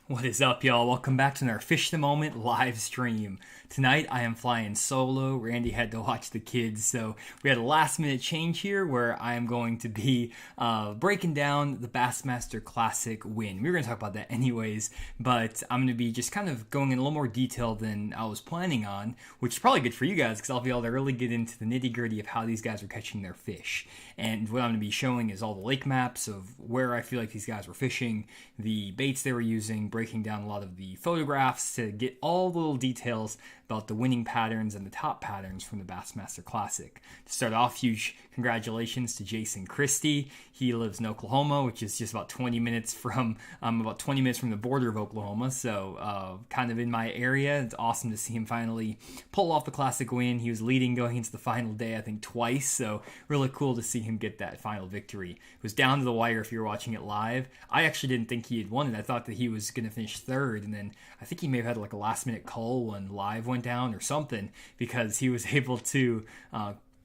What is up, y'all? Welcome back to another Fish the Moment live stream. Tonight I am flying solo. Randy had to watch the kids, so we had a last minute change here where I am going to be breaking down the Bassmaster Classic win. We were going to talk about that anyways, but I'm going to be just kind of going in a little more detail than I was planning on, which is probably good for you guys because I'll be able to really get into the nitty gritty of how these guys are catching their fish. And what I'm going to be showing is all the lake maps of where I feel like these guys were fishing, the baits they were using, breaking down a lot of the photographs to get all the little details about the winning patterns and the top patterns from the Bassmaster Classic. To start off, huge congratulations to Jason Christie. He lives in Oklahoma, which is just about 20 minutes from the border of Oklahoma, so kind of in my area. It's awesome to see him finally pull off the Classic win. He was leading going into the final day, I think, twice, so really cool to see him get that final victory. It was down to the wire if you were watching it live. I actually didn't think he had won it. I thought that he was going to finish third, and then I think he may have had like a last-minute cull when live went down or something, because he was able to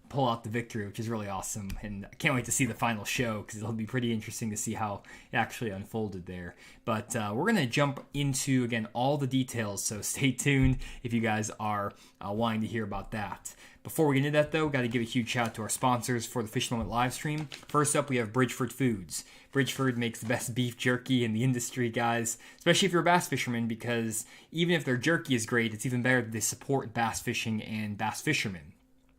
pull out the victory, which is really awesome. And I can't wait to see the final show because it'll be pretty interesting to see how it actually unfolded there. But we're going to jump into, again, all the details, so stay tuned if you guys are wanting to hear about that. Before we get into that, though, got to give a huge shout out to our sponsors for the Fish Moment live stream. First up, we have Bridgeford Foods. Bridgeford makes the best beef jerky in the industry, guys, especially if you're a bass fisherman, because even if their jerky is great, it's even better that they support bass fishing and bass fishermen.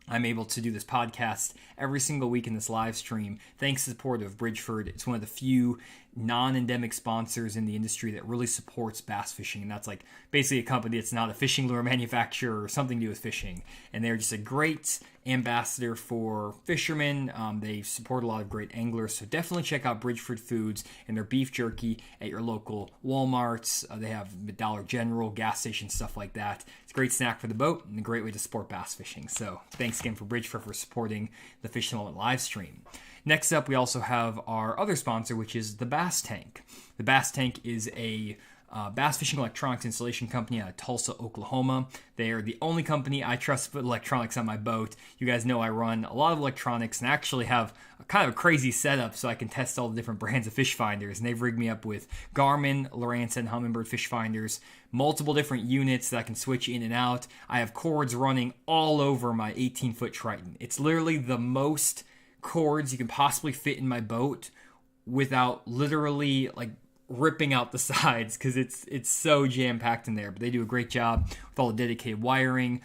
I'm able to do this podcast every single week in this live stream thanks to the support of Bridgeford. It's one of the few non-endemic sponsors in the industry that really supports bass fishing, and that's like basically a company that's not a fishing lure manufacturer or something to do with fishing, and they're just a great ambassador for fishermen. They support a lot of great anglers, so definitely check out Bridgeford Foods and their beef jerky at your local Walmarts. They have Dollar General, gas stations, stuff like that. It's a great snack for the boat and a great way to support bass fishing. So thanks again for Bridgeford for supporting the Fish the Moment live stream. Next up, we also have our other sponsor, which is the Bass Tank. The Bass Tank is a bass fishing electronics installation company out of Tulsa, Oklahoma. They are the only company I trust to put electronics on my boat. You guys know I run a lot of electronics and actually have kind of a crazy setup so I can test all the different brands of fish finders. And they've rigged me up with Garmin, Lowrance, and Humminbird fish finders, multiple different units that I can switch in and out. I have cords running all over my 18-foot Triton. It's literally the most cords you can possibly fit in my boat without literally like ripping out the sides, because it's so jam-packed in there. But they do a great job with all the dedicated wiring,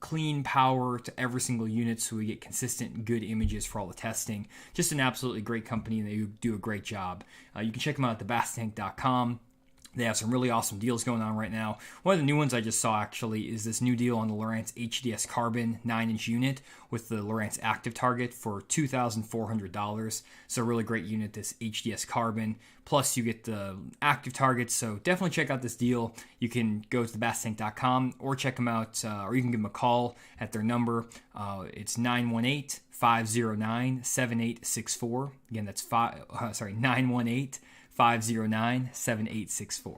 clean power to every single unit, so we get consistent good images for all the testing. Just an absolutely great company, and they do a great job. You can check them out at thebasstank.com. They have some really awesome deals going on right now. One of the new ones I just saw actually is this new deal on the Lowrance HDS Carbon 9-inch unit with the Lowrance Active Target for $2,400. So a really great unit, this HDS Carbon. Plus you get the active targets, so definitely check out this deal. You can go to thebasstank.com or check them out, or you can give them a call at their number. It's 918-509-7864. Again, that's 918-509-7864.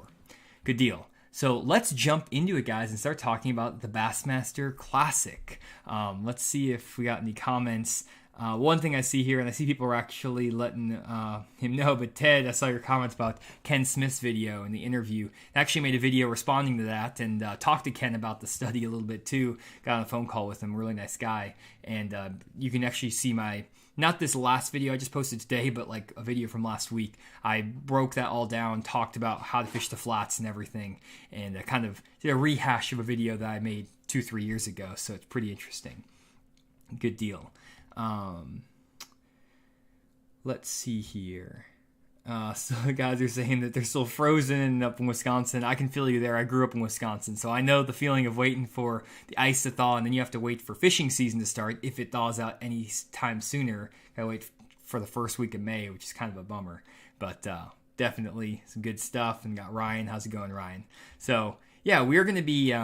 Good deal. So let's jump into it, guys, and start talking about the Bassmaster Classic. Let's see if we got any comments. One thing I see here, and I see people are actually letting him know, but Ted, I saw your comments about Ken Smith's video in the interview. I actually made a video responding to that and talked to Ken about the study a little bit too. Got on a phone call with him, really nice guy. And you can actually see my, not this last video I just posted today, but like a video from last week. I broke that all down, talked about how to fish the flats and everything, and kind of did a rehash of a video that I made 2-3 years ago, so it's pretty interesting. Good deal. Let's see here. So the guys are saying that they're still frozen up in Wisconsin. I can feel you there. I grew up in Wisconsin, so I know the feeling of waiting for the ice to thaw, and then you have to wait for fishing season to start if it thaws out any time sooner. Gotta wait for the first week of May, which is kind of a bummer. But definitely some good stuff. And got Ryan. How's it going, Ryan? So yeah, we're going to be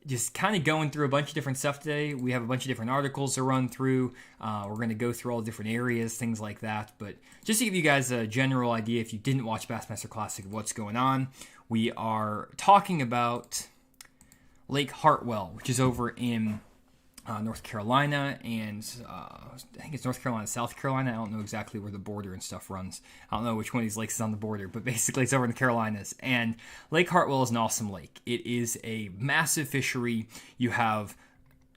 just kind of going through a bunch of different stuff today. We have a bunch of different articles to run through. We're going to go through all different areas, things like that. But just to give you guys a general idea, if you didn't watch Bassmaster Classic, of what's going on, we are talking about Lake Hartwell, which is over in North Carolina, and I think it's North Carolina, South Carolina. I don't know exactly where the border and stuff runs. I don't know which one of these lakes is on the border, but basically it's over in the Carolinas. And Lake Hartwell is an awesome lake. It is a massive fishery. You have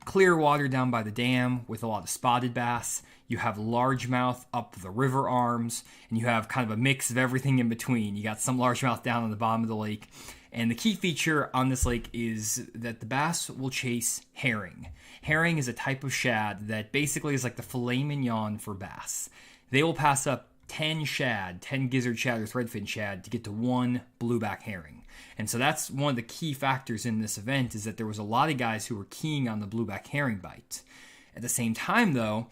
clear water down by the dam with a lot of spotted bass. You have largemouth up the river arms, and you have kind of a mix of everything in between. You got some largemouth down on the bottom of the lake. And the key feature on this lake is that the bass will chase herring. Herring is a type of shad that basically is like the filet mignon for bass. They will pass up 10 gizzard shad or threadfin shad to get to one blueback herring. And so that's one of the key factors in this event, is that there was a lot of guys who were keying on the blueback herring bite. At the same time, though,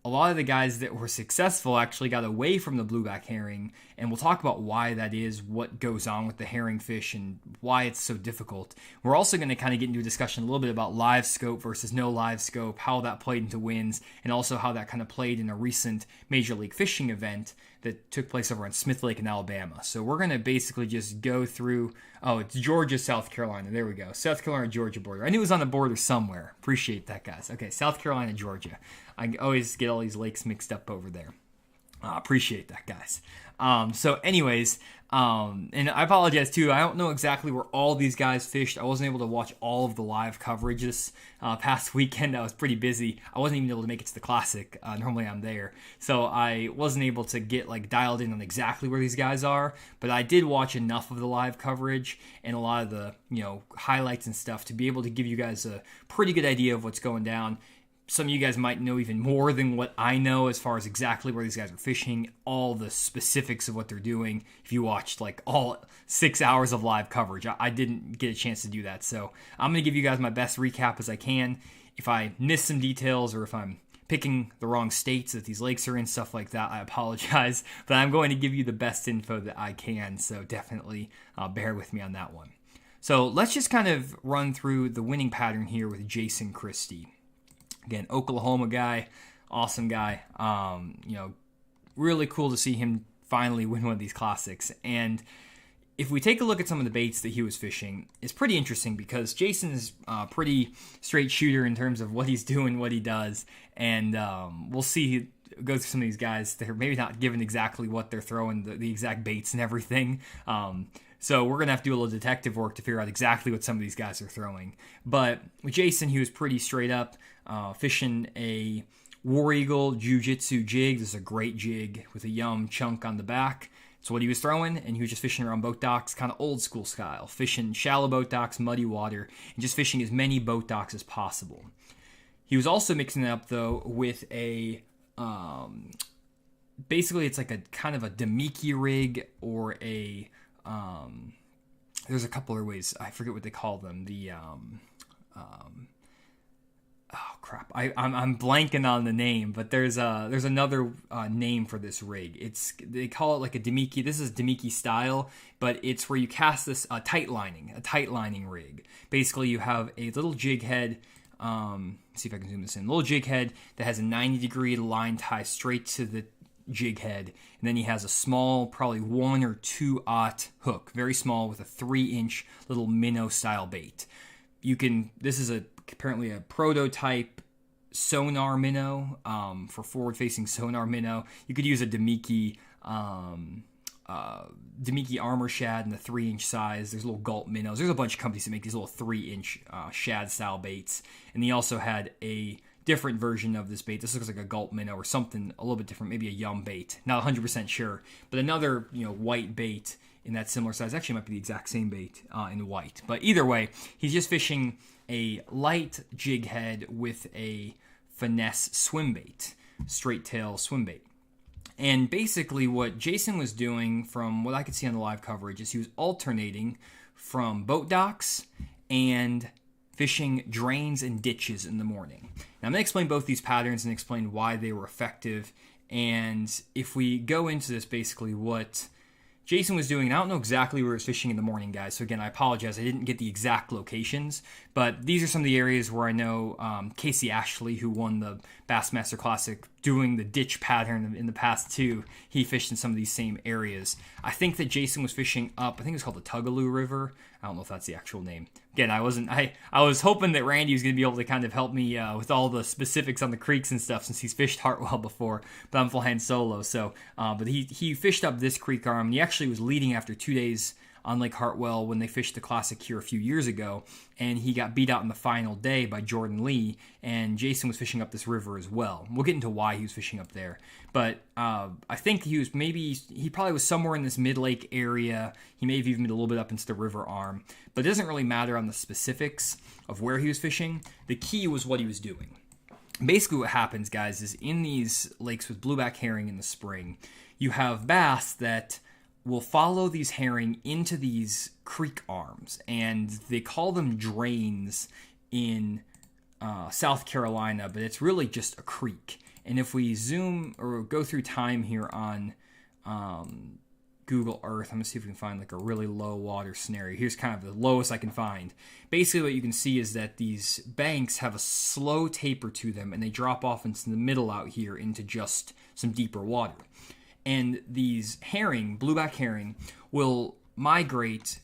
a lot of the guys that were successful actually got away from the blueback herring, and we'll talk about why that is, what goes on with the herring fish, and why it's so difficult. We're also going to kind of get into a discussion a little bit about live scope versus no live scope, how that played into wins, and also how that kind of played in a recent Major League Fishing event that took place over on Smith Lake in Alabama. So we're going to basically just go through, it's Georgia, South Carolina. There we go. South Carolina, Georgia border. I knew it was on the border somewhere. Appreciate that, guys. Okay, South Carolina, Georgia. I always get all these lakes mixed up over there. Appreciate that, guys. So anyways, and I apologize too. I don't know exactly where all these guys fished. I wasn't able to watch all of the live coverage this past weekend. I was pretty busy. I wasn't even able to make it to the Classic. Normally I'm there. So I wasn't able to get like dialed in on exactly where these guys are, but I did watch enough of the live coverage and a lot of the, highlights and stuff to be able to give you guys a pretty good idea of what's going down. Some of you guys might know even more than what I know as far as exactly where these guys are fishing, all the specifics of what they're doing. If you watched like all 6 hours of live coverage, I didn't get a chance to do that. So I'm going to give you guys my best recap as I can. If I miss some details or if I'm picking the wrong states that these lakes are in, stuff like that, I apologize. But I'm going to give you the best info that I can. So definitely bear with me on that one. So let's just kind of run through the winning pattern here with Jason Christie. Again, Oklahoma guy, awesome guy. Really cool to see him finally win one of these classics. And if we take a look at some of the baits that he was fishing, it's pretty interesting because Jason is a pretty straight shooter in terms of what he's doing, what he does. And we'll see, go through some of these guys. They're maybe not given exactly what they're throwing, the exact baits and everything. So we're going to have to do a little detective work to figure out exactly what some of these guys are throwing. But with Jason, he was pretty straight up. Fishing a War Eagle Jiu-Jitsu jig. This is a great jig with a yum chunk on the back. That's what he was throwing, and he was just fishing around boat docks, kind of old school style. Fishing shallow boat docks, muddy water, and just fishing as many boat docks as possible. He was also mixing it up, though, with a... basically, it's like a kind of a Demiki rig or a... there's a couple other ways. I forget what they call them. The... oh crap! I'm blanking on the name, but there's another name for this rig. They call it like a Demiki. This is Demiki style, but it's where you cast this a tight lining rig. Basically, you have a little jig head. Let's see if I can zoom this in. A little jig head that has a 90-degree line tie straight to the jig head, and then he has a small, probably 1 or 2/0 hook, very small, with a 3-inch little minnow style bait. This is apparently a prototype sonar minnow, for forward-facing sonar minnow. You could use a Demiki armor shad in the 3-inch size. There's little gulp minnows. There's a bunch of companies that make these little 3-inch shad style baits. And he also had a different version of this bait. This looks like a gulp minnow or something a little bit different, maybe a yum bait. Not 100% sure, but another white bait in that similar size. Actually, it might be the exact same bait in white. But either way, he's just fishing a light jig head with a Finesse swim bait, straight tail swim bait. And basically what Jason was doing, from what I could see on the live coverage, is he was alternating from boat docks and fishing drains and ditches in the morning. Now I'm going to explain both these patterns and explain why they were effective. And if we go into this, basically what Jason was doing, and I don't know exactly where he was fishing in the morning, guys. So again, I apologize. I didn't get the exact locations, but these are some of the areas where I know Casey Ashley, who won the Bassmaster Classic, doing the ditch pattern in the past too. He fished in some of these same areas. I think that Jason was fishing up, I think it's called the Tugaloo River. I don't know if that's the actual name, again, I was hoping that Randy was going to be able to kind of help me with all the specifics on the creeks and stuff since he's fished Hartwell before, but I'm flying solo. So, but he fished up this creek arm, and he actually was leading after 2 days on Lake Hartwell when they fished the Classic here a few years ago, and he got beat out in the final day by Jordan Lee, and Jason was fishing up this river as well. We'll get into why he was fishing up there, but I think he probably was somewhere in this mid-lake area. He may have even been a little bit up into the river arm, but it doesn't really matter on the specifics of where he was fishing. The key was what he was doing. Basically what happens, guys, is in these lakes with blueback herring in the spring, you have bass that will follow these herring into these creek arms, and they call them drains in South Carolina, but it's really just a creek. And if we zoom or go through time here on Google Earth, I'm gonna see if we can find like a really low water scenario. Here's kind of the lowest I can find. Basically what you can see is that these banks have a slow taper to them, and they drop off into the middle out here into just some deeper water. And these herring, blueback herring, will migrate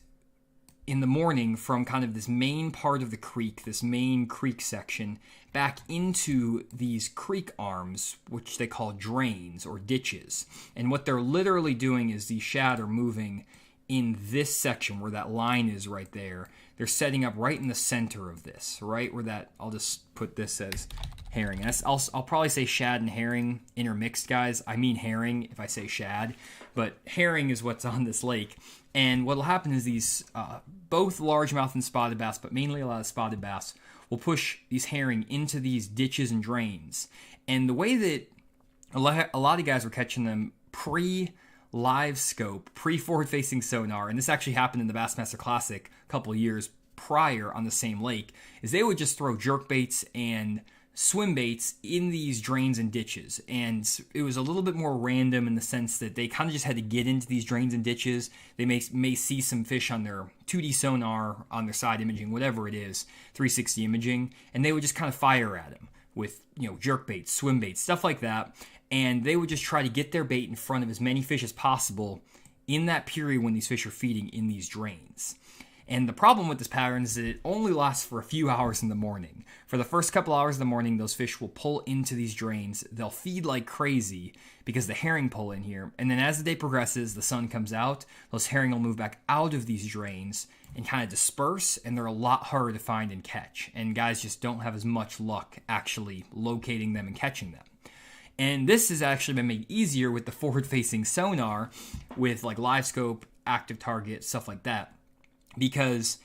in the morning from kind of this main part of the creek, this main creek section, back into these creek arms, which they call drains or ditches. And what they're literally doing is these shad are moving in this section where that line is right there. They're setting up right in the center of this, right where that, I'll just put this as herring. I'll probably say shad and herring intermixed, guys. I mean herring if I say shad, but herring is what's on this lake. And what'll happen is these, both largemouth and spotted bass, but mainly a lot of spotted bass, will push these herring into these ditches and drains. And the way that a lot of guys were catching them pre-live scope, pre-forward-facing sonar, and this actually happened in the Bassmaster Classic a couple of years prior on the same lake, is they would just throw jerk baits and swim baits in these drains and ditches. And it was a little bit more random in the sense that they kind of just had to get into these drains and ditches. They may see some fish on their 2D sonar, on their side imaging, whatever it is, 360 imaging, and they would just kind of fire at them with, jerk baits, swim baits, stuff like that. And they would just try to get their bait in front of as many fish as possible in that period when these fish are feeding in these drains. And the problem with this pattern is that it only lasts for a few hours in the morning. For the first couple hours of the morning, those fish will pull into these drains. They'll feed like crazy because the herring pull in here. And then as the day progresses, the sun comes out, those herring will move back out of these drains and kind of disperse, and they're a lot harder to find and catch. And guys just don't have as much luck actually locating them and catching them. And this has actually been made easier with the forward-facing sonar with like live scope, active target, stuff like that. Because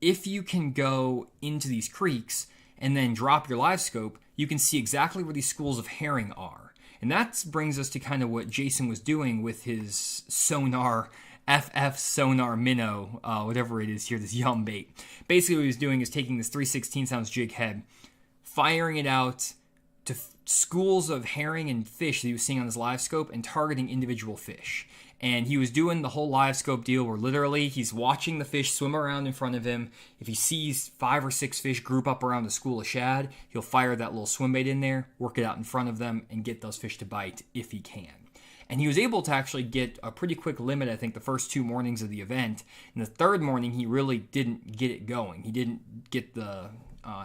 if you can go into these creeks and then drop your live scope, you can see exactly where these schools of herring are. And that brings us to kind of what Jason was doing with his sonar, FF sonar minnow, whatever it is here, this yum bait. Basically what he was doing is taking this 3/16 ounce jig head, firing it out to schools of herring and fish that he was seeing on his live scope and targeting individual fish. And he was doing the whole live scope deal where literally he's watching the fish swim around in front of him. If he sees 5 or 6 fish group up around a school of shad, he'll fire that little swim bait in there, work it out in front of them, and get those fish to bite if he can. And he was able to actually get a pretty quick limit, I think, the first 2 mornings of the event. And the third morning, he really didn't get it going. He didn't get the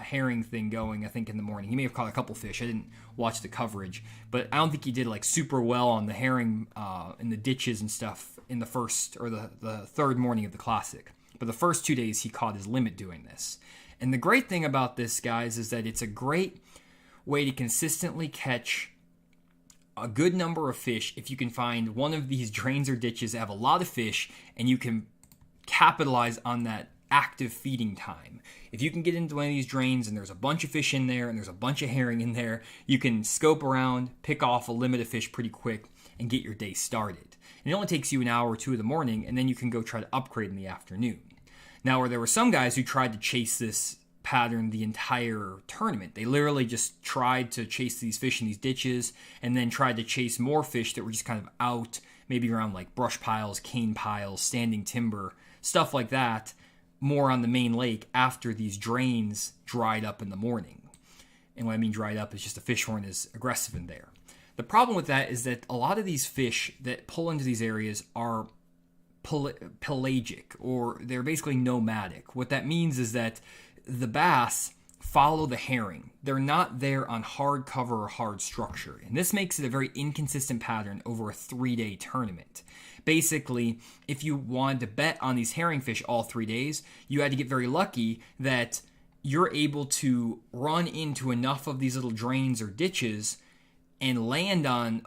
herring thing going, I think, in the morning. He may have caught a couple fish. I didn't watch the coverage. But I don't think he did like super well on the herring in the ditches and stuff in the first or the third morning of the Classic. But the first 2 days, he caught his limit doing this. And the great thing about this, guys, is that it's a great way to consistently catch a good number of fish if you can find one of these drains or ditches that have a lot of fish and you can capitalize on that active feeding time. If you can get into one of these drains and there's a bunch of fish in there and there's a bunch of herring in there, you can scope around, pick off a limit of fish pretty quick, and get your day started. And it only takes you an hour or 2 in the morning, and then you can go try to upgrade in the afternoon. Now, where there were some guys who tried to chase this pattern the entire tournament. They literally just tried to chase these fish in these ditches and then tried to chase more fish that were just kind of out, maybe around like brush piles, cane piles, standing timber, stuff like that, more on the main lake after these drains dried up in the morning. And what I mean dried up is just the fish weren't as aggressive in there. The problem with that is that a lot of these fish that pull into these areas are pelagic, or they're basically nomadic. What that means is that the bass follow the herring. They're not there on hard cover or hard structure. And this makes it a very inconsistent pattern over a 3-day tournament. Basically, if you wanted to bet on these herring fish all 3 days, you had to get very lucky that you're able to run into enough of these little drains or ditches and land on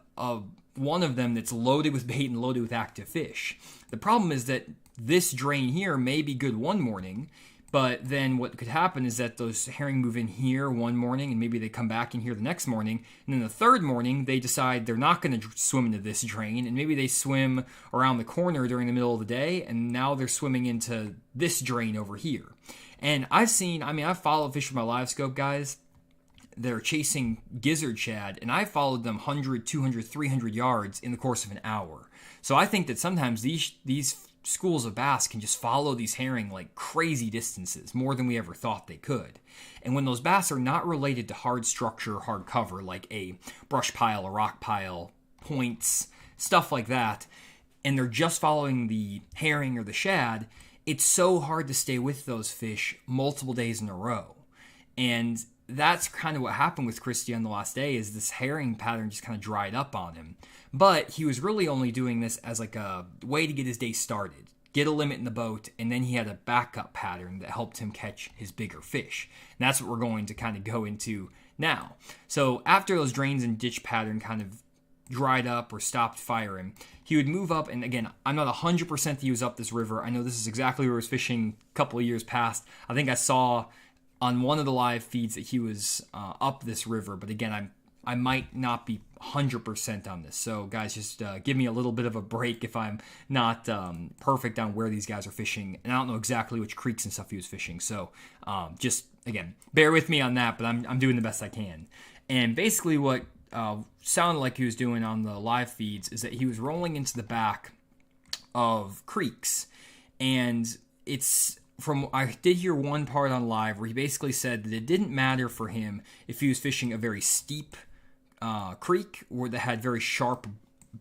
one of them that's loaded with bait and loaded with active fish. The problem is that this drain here may be good one morning, but then what could happen is that those herring move in here one morning, and maybe they come back in here the next morning, and then the third morning they decide they're not going to swim into this drain, and maybe they swim around the corner during the middle of the day, and now they're swimming into this drain over here. And I've followed fish with my live scope, guys. They're chasing gizzard shad, and I followed them 100, 200, 300 yards in the course of an hour. So I think that sometimes these schools of bass can just follow these herring like crazy distances, more than we ever thought they could. And when those bass are not related to hard structure, hard cover, like a brush pile, a rock pile, points, stuff like that, and they're just following the herring or the shad, it's so hard to stay with those fish multiple days in a row. And that's kind of what happened with Christie on the last day, is this herring pattern just kind of dried up on him. But he was really only doing this as like a way to get his day started, get a limit in the boat, and then he had a backup pattern that helped him catch his bigger fish. And that's what we're going to kind of go into now. So after those drains and ditch pattern kind of dried up or stopped firing, he would move up. And again, I'm not 100% that he was up this river. I know this is exactly where he was fishing a couple of years past. I think I saw on one of the live feeds that he was up this river, but again, I might not be 100% on this. So guys, just give me a little bit of a break if I'm not perfect on where these guys are fishing, and I don't know exactly which creeks and stuff he was fishing. So just again, bear with me on that, but I'm doing the best I can. And basically what sounded like he was doing on the live feeds is that he was rolling into the back of creeks, and I did hear one part on live where he basically said that it didn't matter for him if he was fishing a very steep creek or that had very sharp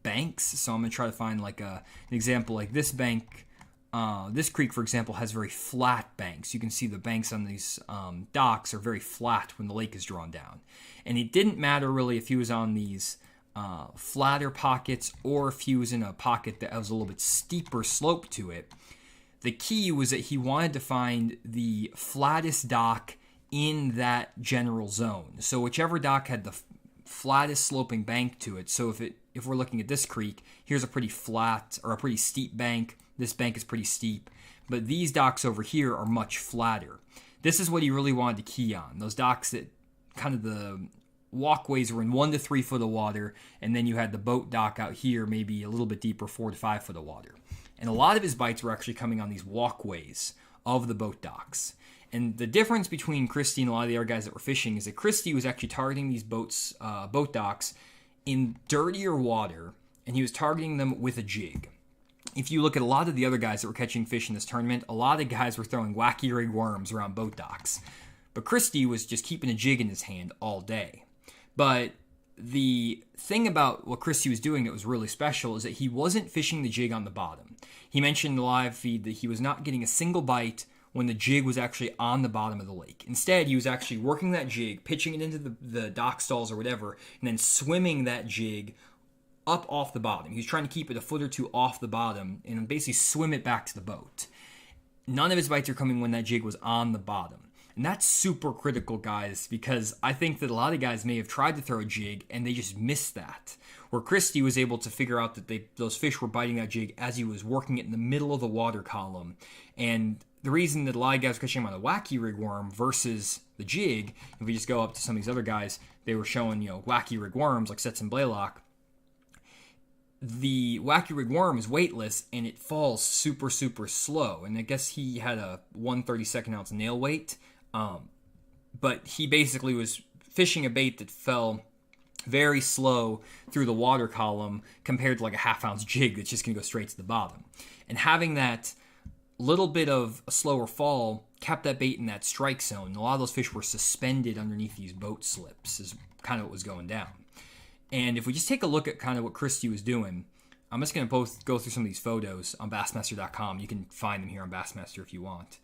banks. So I'm going to try to find like an example like this bank. This creek, for example, has very flat banks. You can see the banks on these docks are very flat when the lake is drawn down. And it didn't matter really if he was on these flatter pockets or if he was in a pocket that was a little bit steeper slope to it. The key was that he wanted to find the flattest dock in that general zone. So whichever dock had the flattest sloping bank to it. So if we're looking at this creek, here's a pretty flat or a pretty steep bank. This bank is pretty steep. But these docks over here are much flatter. This is what he really wanted to key on. Those docks that kind of the walkways were in 1 to 3 foot of water, and then you had the boat dock out here, maybe a little bit deeper, 4 to 5 foot of water. And a lot of his bites were actually coming on these walkways of the boat docks. And the difference between Christie and a lot of the other guys that were fishing is that Christie was actually targeting these boat docks in dirtier water, and he was targeting them with a jig. If you look at a lot of the other guys that were catching fish in this tournament, a lot of guys were throwing wacky rig worms around boat docks. But Christie was just keeping a jig in his hand all day. But the thing about what Christie was doing that was really special is that he wasn't fishing the jig on the bottom. He mentioned in the live feed that he was not getting a single bite when the jig was actually on the bottom of the lake. Instead, he was actually working that jig, pitching it into the dock stalls or whatever, and then swimming that jig up off the bottom. He was trying to keep it a foot or two off the bottom and basically swim it back to the boat. None of his bites are coming when that jig was on the bottom. And that's super critical, guys, because I think that a lot of guys may have tried to throw a jig and they just missed that. Where Christie was able to figure out that those fish were biting that jig as he was working it in the middle of the water column. And the reason that a lot of guys were catching him on the wacky rig worm versus the jig, if we just go up to some of these other guys, they were showing, wacky rig worms like Sets and Blaylock. The wacky rig worm is weightless and it falls super, super slow. And I guess he had a 1/32 ounce nail weight. But he basically was fishing a bait that fell very slow through the water column compared to like a half-ounce jig that's just going to go straight to the bottom. And having that little bit of a slower fall kept that bait in that strike zone. And a lot of those fish were suspended underneath these boat slips is kind of what was going down. And if we just take a look at kind of what Christie was doing, I'm just going to both go through some of these photos on Bassmaster.com. You can find them here on Bassmaster if you want.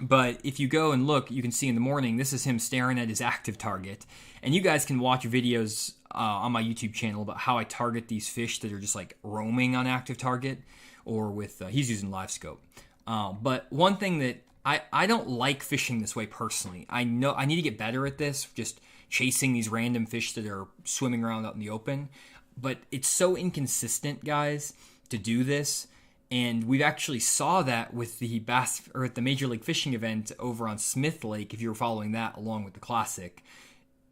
But if you go and look, you can see in the morning, this is him staring at his active target. And you guys can watch videos on my YouTube channel about how I target these fish that are just like roaming on active target, or with, he's using live scope. But one thing that I don't like fishing this way personally. I know I need to get better at this, just chasing these random fish that are swimming around out in the open. But it's so inconsistent, guys, to do this. And we've actually saw that with the at the Major League Fishing event over on Smith Lake, if you were following that along with the Classic.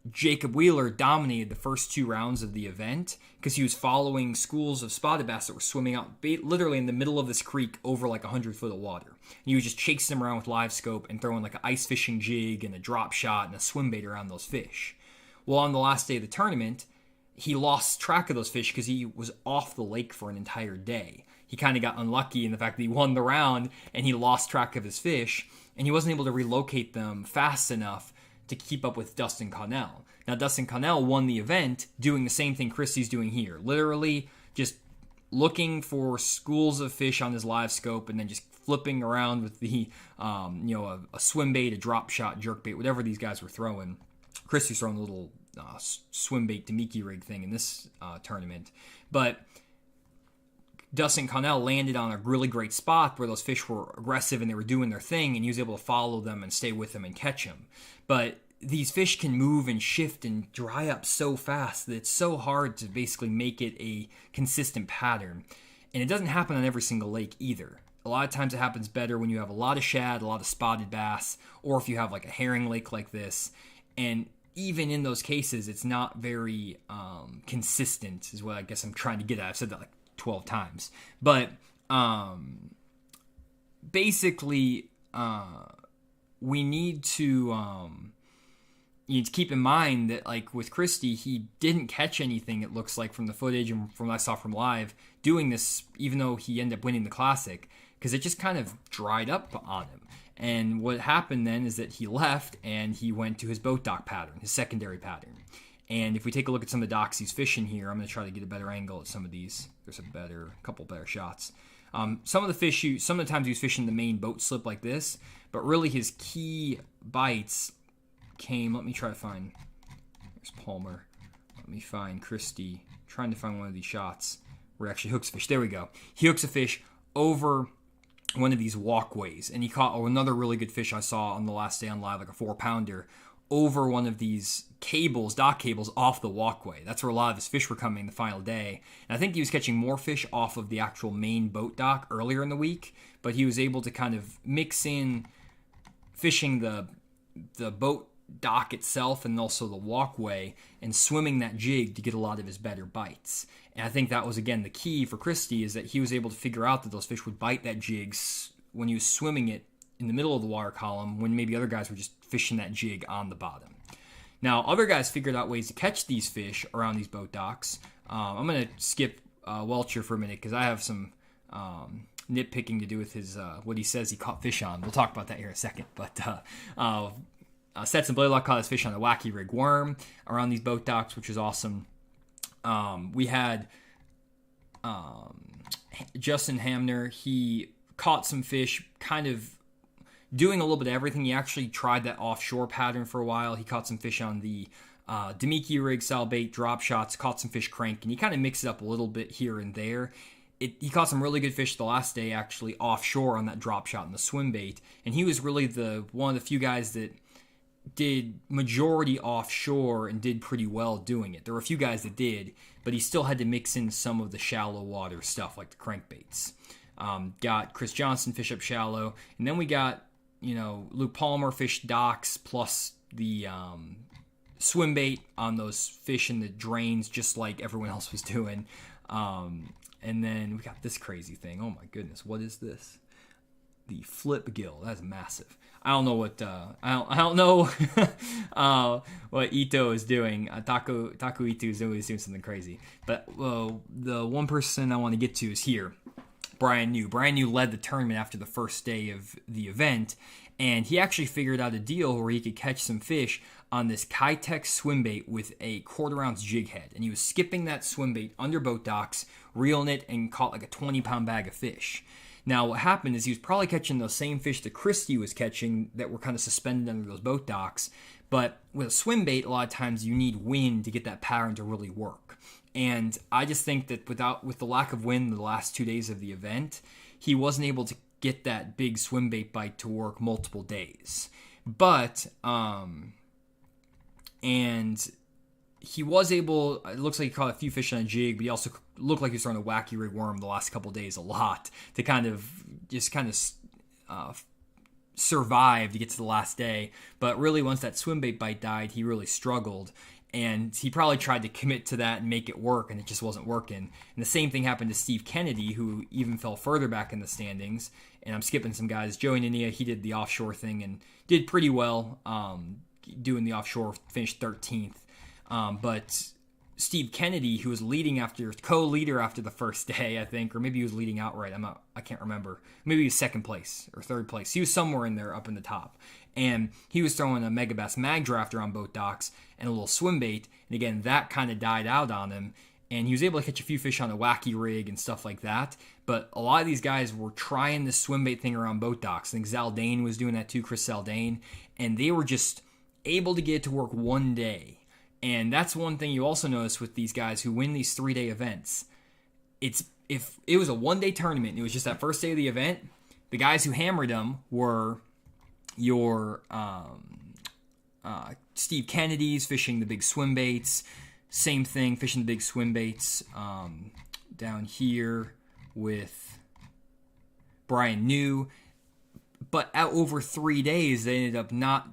Jacob Wheeler dominated the first 2 rounds of the event because he was following schools of spotted bass that were swimming out literally in the middle of this creek over like 100 foot of water. And he was just chasing them around with live scope and throwing like an ice fishing jig and a drop shot and a swim bait around those fish. Well, on the last day of the tournament, he lost track of those fish because he was off the lake for an entire day. He kind of got unlucky in the fact that he won the round and he lost track of his fish, and he wasn't able to relocate them fast enough to keep up with Dustin Connell. Now, Dustin Connell won the event doing the same thing Christie's doing here. Literally just looking for schools of fish on his live scope and then just flipping around with the, a swim bait, a drop shot, jerk bait, whatever these guys were throwing. Christie's throwing a little swim bait Demiki rig thing in this tournament. But Dustin Connell landed on a really great spot where those fish were aggressive and they were doing their thing, and he was able to follow them and stay with them and catch them. But these fish can move and shift and dry up so fast that it's so hard to basically make it a consistent pattern. And it doesn't happen on every single lake either. A lot of times it happens better when you have a lot of shad, a lot of spotted bass, or if you have like a herring lake like this. And even in those cases, it's not very consistent, is what I guess I'm trying to get at. I've said that like 12 times. But basically, we need to keep in mind that, like with Christie, he didn't catch anything, it looks like, from the footage and from what I saw from live doing this, even though he ended up winning the Classic, because it just kind of dried up on him. And what happened then is that he left and he went to his boat dock pattern, his secondary pattern. And if we take a look at some of the docks he's fishing here, I'm going to try to get a better angle at some of these. There's a couple better shots. Some of the times he was fishing the main boat slip like this, but really his key bites came. Let me try to find. There's Palmer. Let me find Christie. Trying to find one of these shots where he actually hooks a fish. There we go. He hooks a fish over one of these walkways, and he caught another really good fish I saw on the last day on live, like a 4-pounder, over one of these cables, dock cables, off the walkway. That's where a lot of his fish were coming the final day. And I think he was catching more fish off of the actual main boat dock earlier in the week, but he was able to kind of mix in fishing the boat dock itself and also the walkway and swimming that jig to get a lot of his better bites. And I think that was, again, the key for Christie, is that he was able to figure out that those fish would bite that jig when he was swimming it in the middle of the water column, when maybe other guys were just fishing that jig on the bottom. Now, other guys figured out ways to catch these fish around these boat docks. I'm going to skip Welcher for a minute because I have some nitpicking to do with his what he says he caught fish on. We'll talk about that here in a second. But Sets and Blaylock caught his fish on a wacky rig worm around these boat docks, which is awesome. We had Justin Hamner. He caught some fish kind of doing a little bit of everything. He actually tried that offshore pattern for a while. He caught some fish on the Demiki rig, style bait, drop shots, caught some fish crank, and he kind of mixed it up a little bit here and there. He caught some really good fish the last day, actually, offshore on that drop shot and the swim bait, and he was really one of the few guys that did majority offshore and did pretty well doing it. There were a few guys that did, but he still had to mix in some of the shallow water stuff like the crankbaits. Got Chris Johnson fish up shallow, and then we got Luke Palmer fish docks plus the swim bait on those fish in the drains, just like everyone else was doing. And then we got this crazy thing. Oh my goodness, what is this? The flip gill. That's massive. I don't know what I don't know what Ito is doing. Taku Ito is always doing something crazy. But the one person I want to get to is here. Brian New. Brian New led the tournament after the first day of the event, And he actually figured out a deal where he could catch some fish on this Kitech swim bait with a 1/4 ounce jig head. And he was skipping that swim bait under boat docks, reeling it, and caught like a 20-pound bag of fish. Now, what happened is he was probably catching those same fish that Christie was catching that were kind of suspended under those boat docks. But with a swim bait, a lot of times you need wind to get that pattern to really work. And I just think that with the lack of wind the last 2 days of the event, he wasn't able to get that big swim bait bite to work multiple days. But, and he was able, it looks like he caught a few fish on a jig, but he also looked like he was throwing a wacky rig worm the last couple days a lot to kind of survive to get to the last day. But really, once that swim bait bite died, he really struggled. And he probably tried to commit to that and make it work, and it just wasn't working. And the same thing happened to Steve Kennedy, who even fell further back in the standings. And I'm skipping some guys. Joey Nania, he did the offshore thing and did pretty well doing the offshore, finished 13th. But Steve Kennedy, who was co-leader after the first day, I think, or maybe he was leading outright. I can't remember. Maybe he was second place or third place. He was somewhere in there up in the top. And he was throwing a Megabass mag drafter on boat docks and a little swim bait. And again, that kind of died out on him. And he was able to catch a few fish on a wacky rig and stuff like that. But a lot of these guys were trying this swim bait thing around boat docks. I think Zaldane was doing that too, Chris Zaldane. And they were just able to get it to work one day. And that's one thing you also notice with these guys who win these 3-day events. If it was a one-day tournament and it was just that first day of the event, the guys who hammered them were your Steve Kennedy's fishing the big swim baits. Same thing, fishing the big swim baits down here with Brian New. But out over 3 days, they ended up not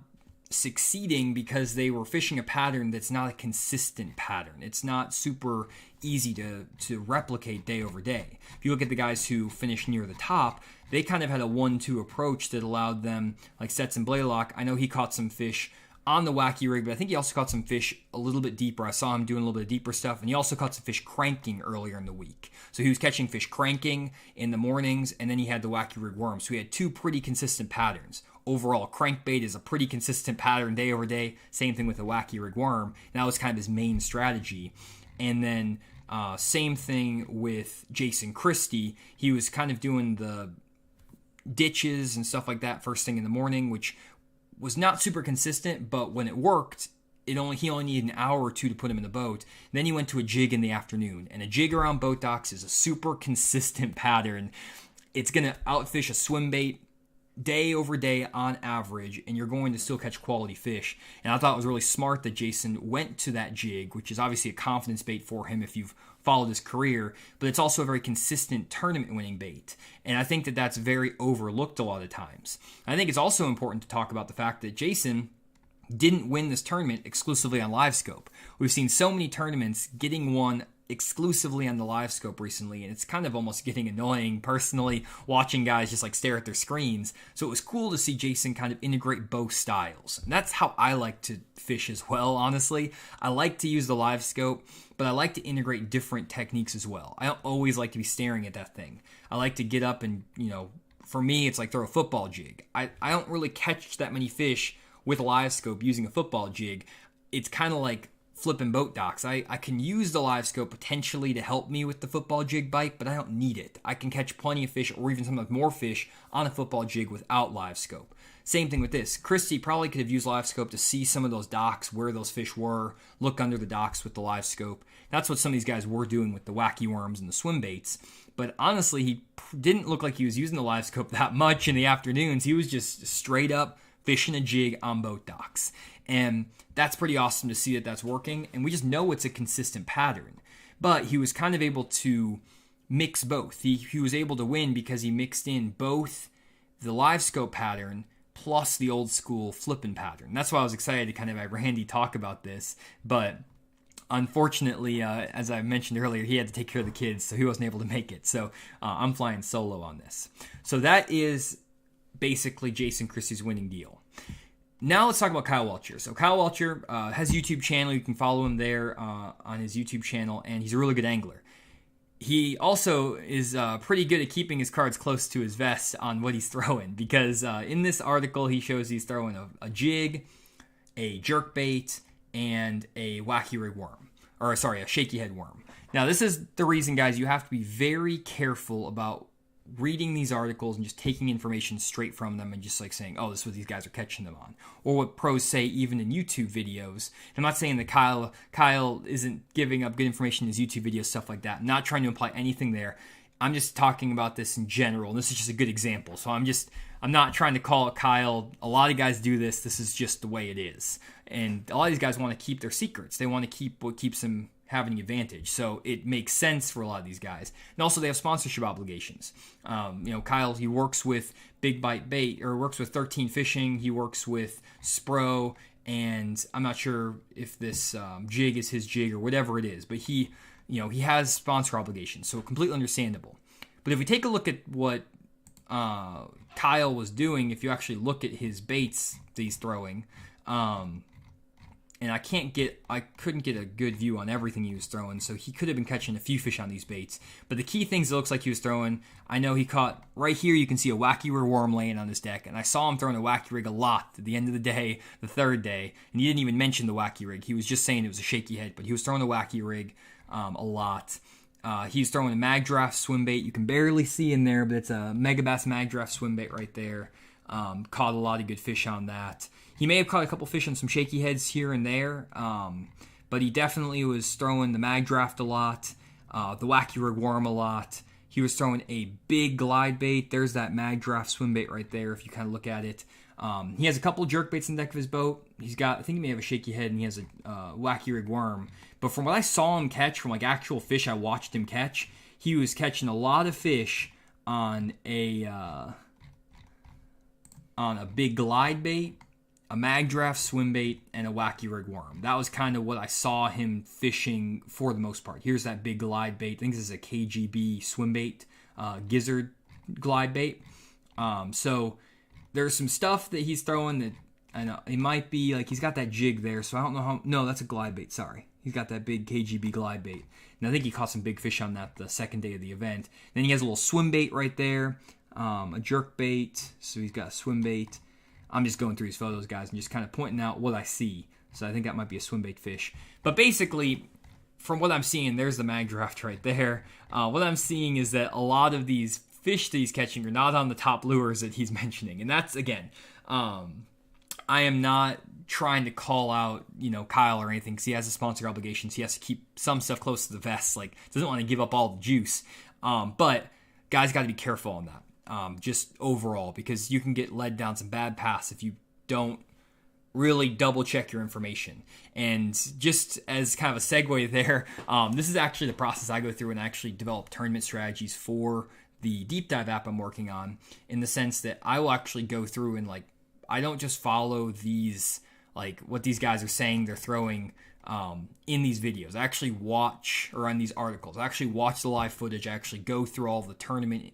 succeeding because they were fishing a pattern that's not a consistent pattern. It's not super easy to replicate day over day. If you look at the guys who finished near the top, they kind of had a 1-2 approach that allowed them, like Stetson Blaylock. I know he caught some fish on the wacky rig, but I think he also caught some fish a little bit deeper. I saw him doing a little bit of deeper stuff, and he also caught some fish cranking earlier in the week. So he was catching fish cranking in the mornings, and then he had the wacky rig worm. So he had 2 pretty consistent patterns. Overall, crankbait is a pretty consistent pattern day over day. Same thing with the wacky rig worm. And that was kind of his main strategy. And then same thing with Jason Christie. He was kind of doing the ditches and stuff like that first thing in the morning, which was not super consistent, but when it worked, he only needed an hour or 2 to put him in the boat. Then he went to a jig in the afternoon. And a jig around boat docks is a super consistent pattern. It's going to outfish a swim bait day over day on average, and you're going to still catch quality fish. And I thought it was really smart that Jason went to that jig, which is obviously a confidence bait for him if you've followed his career, but it's also a very consistent tournament winning bait. And I think that that's very overlooked a lot of times. I think it's also important to talk about the fact that Jason didn't win this tournament exclusively on LiveScope. We've seen so many tournaments getting won exclusively on the LiveScope recently, and it's kind of almost getting annoying personally watching guys just like stare at their screens. So it was cool to see Jason kind of integrate both styles. And that's how I like to fish as well, honestly. I like to use the LiveScope, but I like to integrate different techniques as well. I don't always like to be staring at that thing. I like to get up and, for me, it's like throw a football jig. I don't really catch that many fish with a LiveScope using a football jig. It's kind of like flipping boat docks. I can use the LiveScope potentially to help me with the football jig bite, but I don't need it. I can catch plenty of fish or even sometimes more fish on a football jig without LiveScope. Same thing with this. Christie probably could have used LiveScope to see some of those docks, where those fish were, look under the docks with the LiveScope. That's what some of these guys were doing with the wacky worms and the swim baits. But honestly, he didn't look like he was using the LiveScope that much in the afternoons. He was just straight up fishing a jig on boat docks. And that's pretty awesome to see that that's working. And we just know it's a consistent pattern. But he was kind of able to mix both. He was able to win because he mixed in both the LiveScope pattern plus the old school flipping pattern. That's why I was excited to kind of have Randy talk about this. But unfortunately, as I mentioned earlier, he had to take care of the kids, so he wasn't able to make it. So I'm flying solo on this. So that is basically Jason Christie's winning deal. Now let's talk about Kyle Welcher. So Kyle Welcher has a YouTube channel. You can follow him there on his YouTube channel, and he's a really good angler. he also is pretty good at keeping his cards close to his vest on what he's throwing, because in this article he shows he's throwing a jig, a jerkbait, and a wacky rig worm, or sorry, a shaky head worm. Now this is the reason, guys, you have to be very careful about reading these articles and just taking information straight from them and just like saying, oh, this is what these guys are catching them on, or what pros say even in YouTube videos. I'm not saying that Kyle isn't giving up good information in his YouTube videos, stuff like that. I'm not trying to imply anything there. I'm just talking about this in general, and this is just a good example. So I'm not trying to call it Kyle. A lot of guys do this. This is just the way it is. And a lot of these guys want to keep their secrets. They want to keep what keeps them having advantage. So it makes sense for a lot of these guys. And also they have sponsorship obligations. Kyle, he works with Big Bite Bait, or works with 13 Fishing. He works with Spro, and I'm not sure if this jig is his jig or whatever it is, but he has sponsor obligations. So completely understandable. But if we take a look at what Kyle was doing, if you actually look at his baits that he's throwing, and I couldn't get a good view on everything he was throwing, so he could have been catching a few fish on these baits. But the key things it looks like he was throwing, I know he caught, right here you can see a wacky rig worm laying on his deck, and I saw him throwing a wacky rig a lot at the end of the day, the third day, and he didn't even mention the wacky rig. He was just saying it was a shaky head, but he was throwing a wacky rig a lot. He's throwing a mag draft swim bait. You can barely see in there, but it's a Megabass mag draft swim bait right there. Caught a lot of good fish on that. He may have caught a couple fish on some shaky heads here and there, but he definitely was throwing the mag draft a lot, the wacky rig worm a lot. He was throwing a big glide bait. There's that mag draft swim bait right there if you kind of look at it. He has a couple jerk baits in the deck of his boat. He's got, I think he may have a shaky head, and he has a wacky rig worm. But from what I saw him catch, from like actual fish I watched him catch, he was catching a lot of fish on a big glide bait, a mag draft swim bait, and a wacky rig worm. That was kind of what I saw him fishing for the most part. Here's that big glide bait. I think this is a KGB swim bait, gizzard glide bait. So there's some stuff that he's throwing that I know it might be like he's got that jig there, so I don't know how. No, that's a glide bait. Sorry, he's got that big KGB glide bait, and I think he caught some big fish on that the second day of the event. Then he has a little swim bait right there, a jerk bait. So he's got a swim bait. I'm just going through his photos, guys, and just kind of pointing out what I see. So I think that might be a swim bait fish. But basically, from what I'm seeing, there's the mag draft right there. What I'm seeing is that a lot of these fish that he's catching are not on the top lures that he's mentioning. And that's, again, I am not trying to call out, Kyle or anything, because he has a sponsor obligations. He has to keep some stuff close to the vest, like doesn't want to give up all the juice. But guys got to be careful on that. Just overall, because you can get led down some bad paths if you don't really double check your information. And just as kind of a segue there, this is actually the process I go through and actually develop tournament strategies for the deep dive app I'm working on, in the sense that I will actually go through and I don't just follow these, what these guys are saying they're throwing in these videos. I actually watch, or on these articles, I actually watch the live footage. I actually go through all the tournament,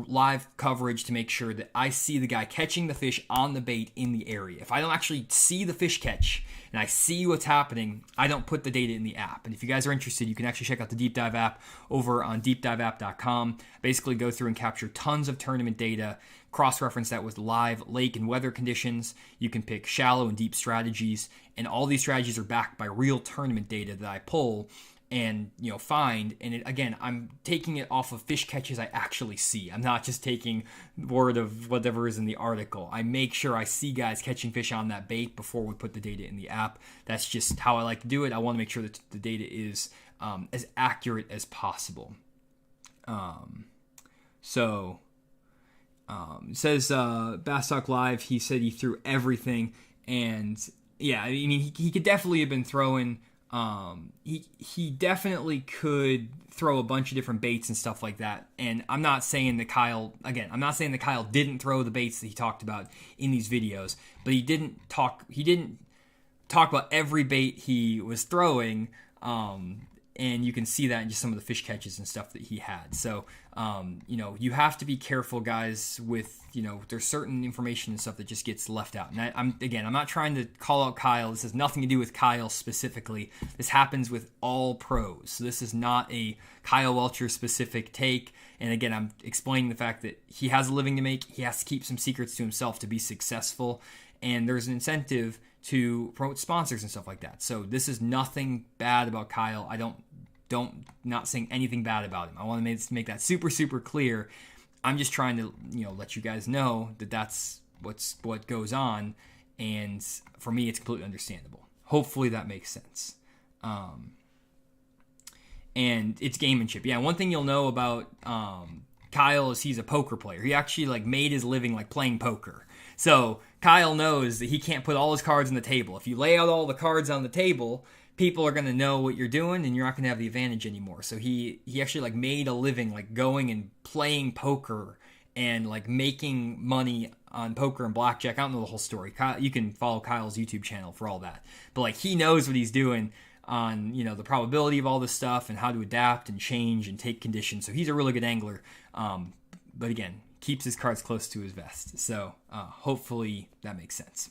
live coverage to make sure that I see the guy catching the fish on the bait in the area. If I don't actually see the fish catch and I see what's happening, I don't put the data in the app. And if you guys are interested, you can actually check out the Deep Dive app over on deepdiveapp.com. Basically go through and capture tons of tournament data, cross-reference that with live lake and weather conditions. You can pick shallow and deep strategies, and all these strategies are backed by real tournament data that I pull and find. And again, I'm taking it off of fish catches I actually see. I'm not just taking word of whatever is in the article. I make sure I see guys catching fish on that bait before we put the data in the app. That's just how I like to do it. I want to make sure that the data is as accurate as possible. It says Bass Talk Live, he said he threw everything, and yeah, I mean he could definitely have been throwing. He definitely could throw a bunch of different baits and stuff like that. And I'm not saying that Kyle didn't throw the baits that he talked about in these videos, but he didn't talk about every bait he was throwing. And you can see that in just some of the fish catches and stuff that he had. So, you have to be careful, guys, with, there's certain information and stuff that just gets left out. And I'm not trying to call out Kyle. This has nothing to do with Kyle specifically. This happens with all pros. So this is not a Kyle Welcher specific take. And again, I'm explaining the fact that he has a living to make. He has to keep some secrets to himself to be successful. And there's an incentive to promote sponsors and stuff like that. So this is nothing bad about Kyle. I don't not saying anything bad about him. I want to make that super, super clear. I'm just trying to, let you guys know that that's what goes on. And for me, it's completely understandable. Hopefully that makes sense. And it's gamemanship. Yeah, one thing you'll know about Kyle is he's a poker player. He actually made his living playing poker. So Kyle knows that he can't put all his cards on the table. If you lay out all the cards on the table, people are going to know what you're doing and you're not going to have the advantage anymore. So he actually made a living going and playing poker and making money on poker and blackjack. I don't know the whole story. Kyle, you can follow Kyle's YouTube channel for all that. But he knows what he's doing on the probability of all this stuff and how to adapt and change and take conditions. So he's a really good angler. But again, keeps his cards close to his vest. So hopefully that makes sense.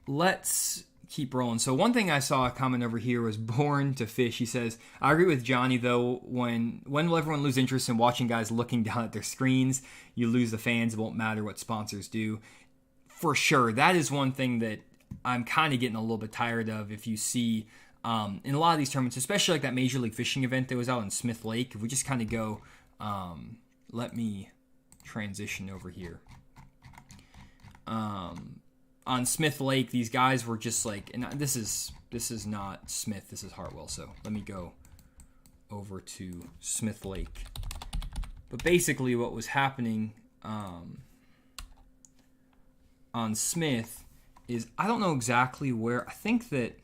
Let's keep rolling. So one thing I saw a comment over here was Born to Fish. He says, I agree with Jonny though. When will everyone lose interest in watching guys looking down at their screens? You lose the fans. It won't matter what sponsors do. For sure. That is one thing that I'm kind of getting a little bit tired of. If you see in a lot of these tournaments, especially that Major League Fishing event that was out in Smith Lake, if we just kind of go, let me transition over here. On Smith Lake, these guys were just and this is not Smith, this is Hartwell. So let me go over to Smith Lake. But basically what was happening on Smith is, I don't know exactly where. I think that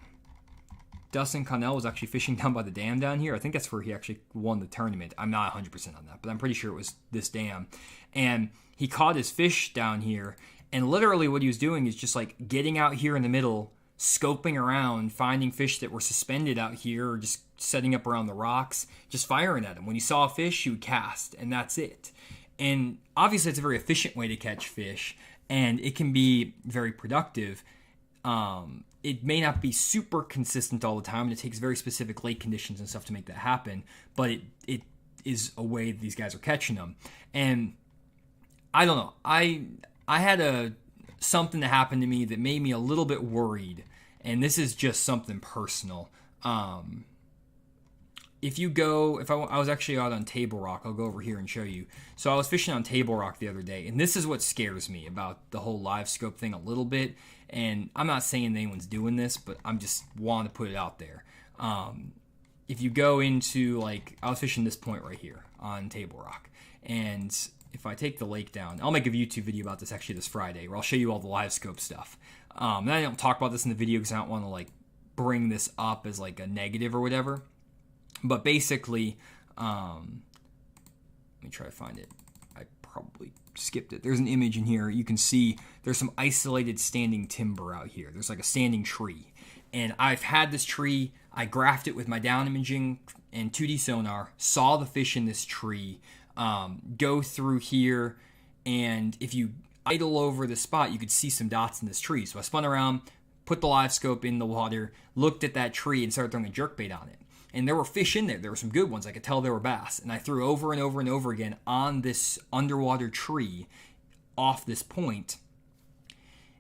Dustin Connell was actually fishing down by the dam down here. I think that's where he actually won the tournament. I'm not 100% on that, but I'm pretty sure it was this dam. And he caught his fish down here. And literally what he was doing is just getting out here in the middle, scoping around, finding fish that were suspended out here or just setting up around the rocks, just firing at them. When he saw a fish, he would cast, and that's it. And obviously it's a very efficient way to catch fish, and it can be very productive. It may not be super consistent all the time, and it takes very specific lake conditions and stuff to make that happen, but it is a way that these guys are catching them. And I don't know. I had something that happened to me that made me a little bit worried, and this is just something personal. If I was actually out on Table Rock, I'll go over here and show you. So I was fishing on Table Rock the other day, and this is what scares me about the whole live scope thing a little bit. And I'm not saying anyone's doing this, but I'm just wanting to put it out there. If you go into I was fishing this point right here on Table Rock, and if I take the lake down, I'll make a YouTube video about this actually this Friday, where I'll show you all the live scope stuff. And I don't talk about this in the video because I don't want to bring this up as a negative or whatever. But basically, let me try to find it. I probably skipped it. There's an image in here. You can see there's some isolated standing timber out here. There's a standing tree. And I've had this tree. I graphed it with my down imaging and 2D sonar, saw the fish in this tree, go through here, and if you idle over the spot, you could see some dots in this tree. So I spun around, put the live scope in the water, looked at that tree, and started throwing a jerkbait on it. And there were fish in there. There were some good ones. I could tell there were bass. And I threw over and over and over again on this underwater tree off this point.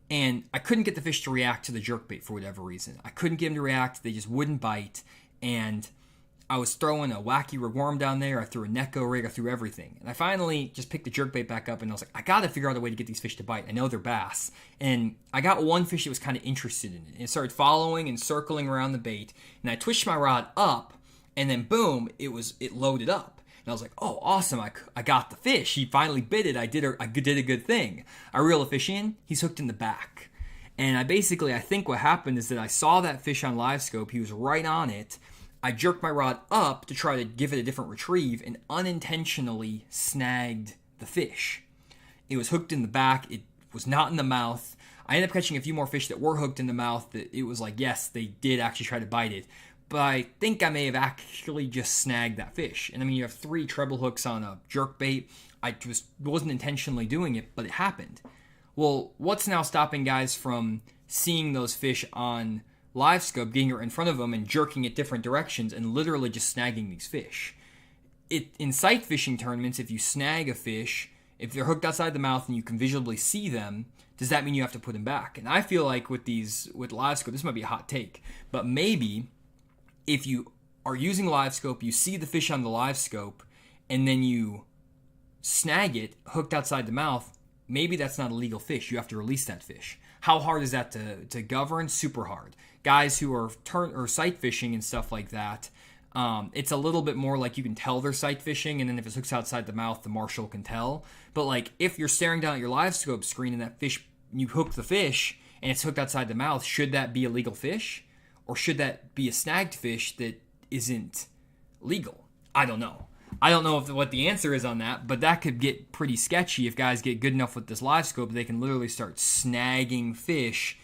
And I couldn't get the fish to react to the jerkbait for whatever reason. I couldn't get them to react. They just wouldn't bite. And I was throwing a wacky rig worm down there. I threw a Neko rig. I threw everything. And I finally just picked the jerkbait back up, and I was like, I got to figure out a way to get these fish to bite. I know they're bass. And I got one fish that was kind of interested in it. And it started following and circling around the bait. And I twitched my rod up, and then boom, it loaded up. And I was like, oh, awesome. I got the fish. He finally bit it. I did a good thing. I reel the fish in. He's hooked in the back. And I think what happened is that I saw that fish on live scope. He was right on it. I jerked my rod up to try to give it a different retrieve and unintentionally snagged the fish. It was hooked in the back. It was not in the mouth. I ended up catching a few more fish that were hooked in the mouth that it was like, yes, they did actually try to bite it. But I think I may have actually just snagged that fish. And I mean, you have 3 treble hooks on a jerk bait. I just wasn't intentionally doing it, but it happened. Well, what's now stopping guys from seeing those fish on live scope, getting it in front of them and jerking it different directions and literally just snagging these fish? In sight fishing tournaments, if you snag a fish, if they're hooked outside the mouth and you can visually see them, does that mean you have to put them back? And I feel like with live scope, this might be a hot take, but maybe if you are using live scope, you see the fish on the live scope, and then you snag it hooked outside the mouth, maybe that's not a legal fish. You have to release that fish. How hard is that to govern? Super hard. Guys who are sight fishing and stuff like that, it's a little bit more like you can tell they're sight fishing, and then if it hooks outside the mouth, the marshal can tell. But like if you're staring down at your live scope screen and that fish, you hook the fish and it's hooked outside the mouth, should that be a legal fish? Or should that be a snagged fish that isn't legal? I don't know. I don't know what the answer is on that, but that could get pretty sketchy if guys get good enough with this live scope. They can literally start snagging fish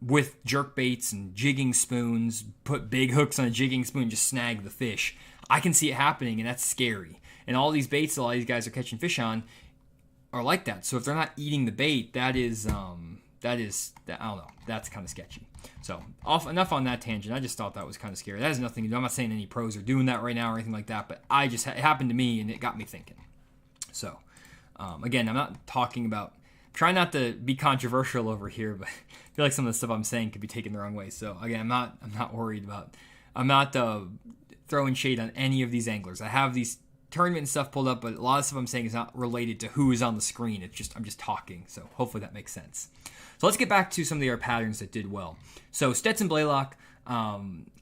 with jerk baits and jigging spoons, put big hooks on a jigging spoon, just snag the fish. I can see it happening, and that's scary. And all these baits that all these guys are catching fish on are like that. So if they're not eating the bait, I don't know. That's kind of sketchy. So enough on that tangent. I just thought that was kind of scary. That has nothing to do. I'm not saying any pros are doing that right now or anything like that, but it happened to me and it got me thinking. So again, I'm not talking about, try not to be controversial over here, but I feel like some of the stuff I'm saying could be taken the wrong way. So again, I'm not worried about, I'm not throwing shade on any of these anglers. I have these tournament stuff pulled up, but a lot of stuff I'm saying is not related to who is on the screen. I'm just talking. So hopefully that makes sense. So let's get back to some of the other patterns that did well. So Stetson Blaukat,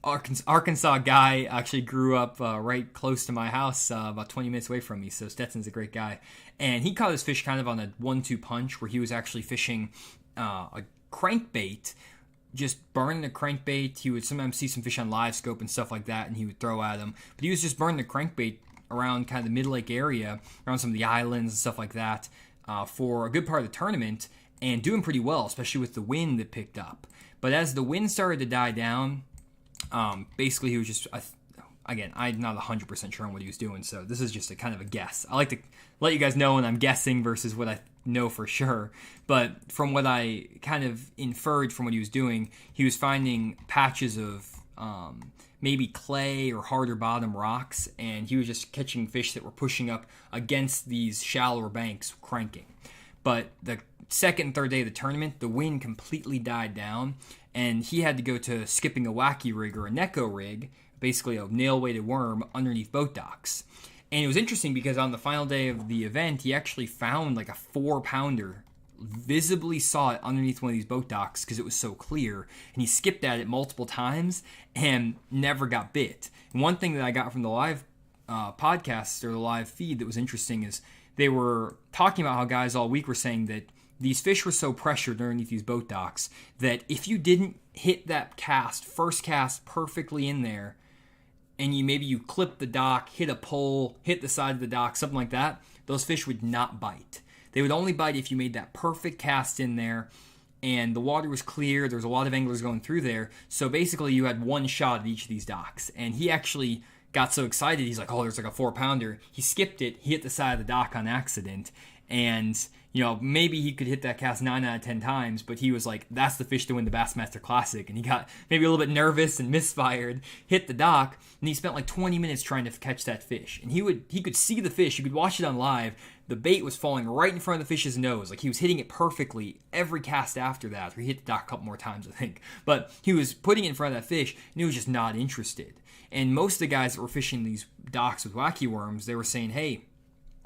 Arkansas guy, actually grew up right close to my house, about 20 minutes away from me. So Stetson's a great guy. And he caught his fish kind of on a 1-2 punch where he was actually fishing a crankbait, just burning the crankbait. He would sometimes see some fish on live scope and stuff like that, and he would throw at them. But he was just burning the crankbait around kind of the mid-lake area, around some of the islands and stuff like that, for a good part of the tournament, and doing pretty well, especially with the wind that picked up. But as the wind started to die down, basically he was just, again, I'm not 100% sure on what he was doing, so this is just a kind of a guess. I like to let you guys know when I'm guessing versus what I know for sure. But from what I kind of inferred from what he was doing, he was finding patches of maybe clay or harder bottom rocks, and he was just catching fish that were pushing up against these shallower banks, cranking. But the second and third day of the tournament, the wind completely died down, and he had to go to skipping a wacky rig or a Neko rig, basically a nail-weighted worm, underneath boat docks. And it was interesting because on the final day of the event, he actually found like a 4-pounder, visibly saw it underneath one of these boat docks because it was so clear, and he skipped at it multiple times and never got bit. And one thing that I got from the live podcast or the live feed that was interesting is they were talking about how guys all week were saying that these fish were so pressured underneath these boat docks that if you didn't hit that first cast perfectly in there, and you clip the dock, hit a pole, hit the side of the dock, something like that, those fish would not bite. They would only bite if you made that perfect cast in there, and the water was clear, there was a lot of anglers going through there, so basically you had one shot at each of these docks. And he actually got so excited, he's like, oh, there's like a 4-pounder. He skipped it, he hit the side of the dock on accident, and maybe he could hit that cast 9 out of 10 times, but he was like, that's the fish to win the Bassmaster Classic. And he got maybe a little bit nervous and misfired, hit the dock, and he spent like 20 minutes trying to catch that fish. And he could see the fish, you could watch it on live. The bait was falling right in front of the fish's nose. Like he was hitting it perfectly every cast after that. Or he hit the dock a couple more times, I think. But he was putting it in front of that fish, and he was just not interested. And most of the guys that were fishing these docks with wacky worms, they were saying, hey,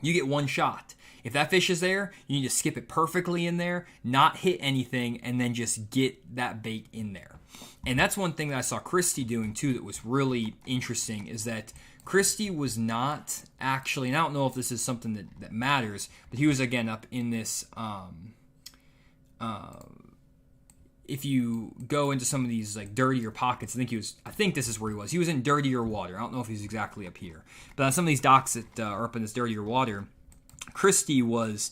you get one shot. If that fish is there, you need to skip it perfectly in there, not hit anything, and then just get that bait in there. And that's one thing that I saw Christie doing too that was really interesting, is that Christie was not actually, and I don't know if this is something that matters, but he was again up in this, if you go into some of these like dirtier pockets, I think this is where he was. He was in dirtier water. I don't know if he's exactly up here, but on some of these docks that are up in this dirtier water, Christie was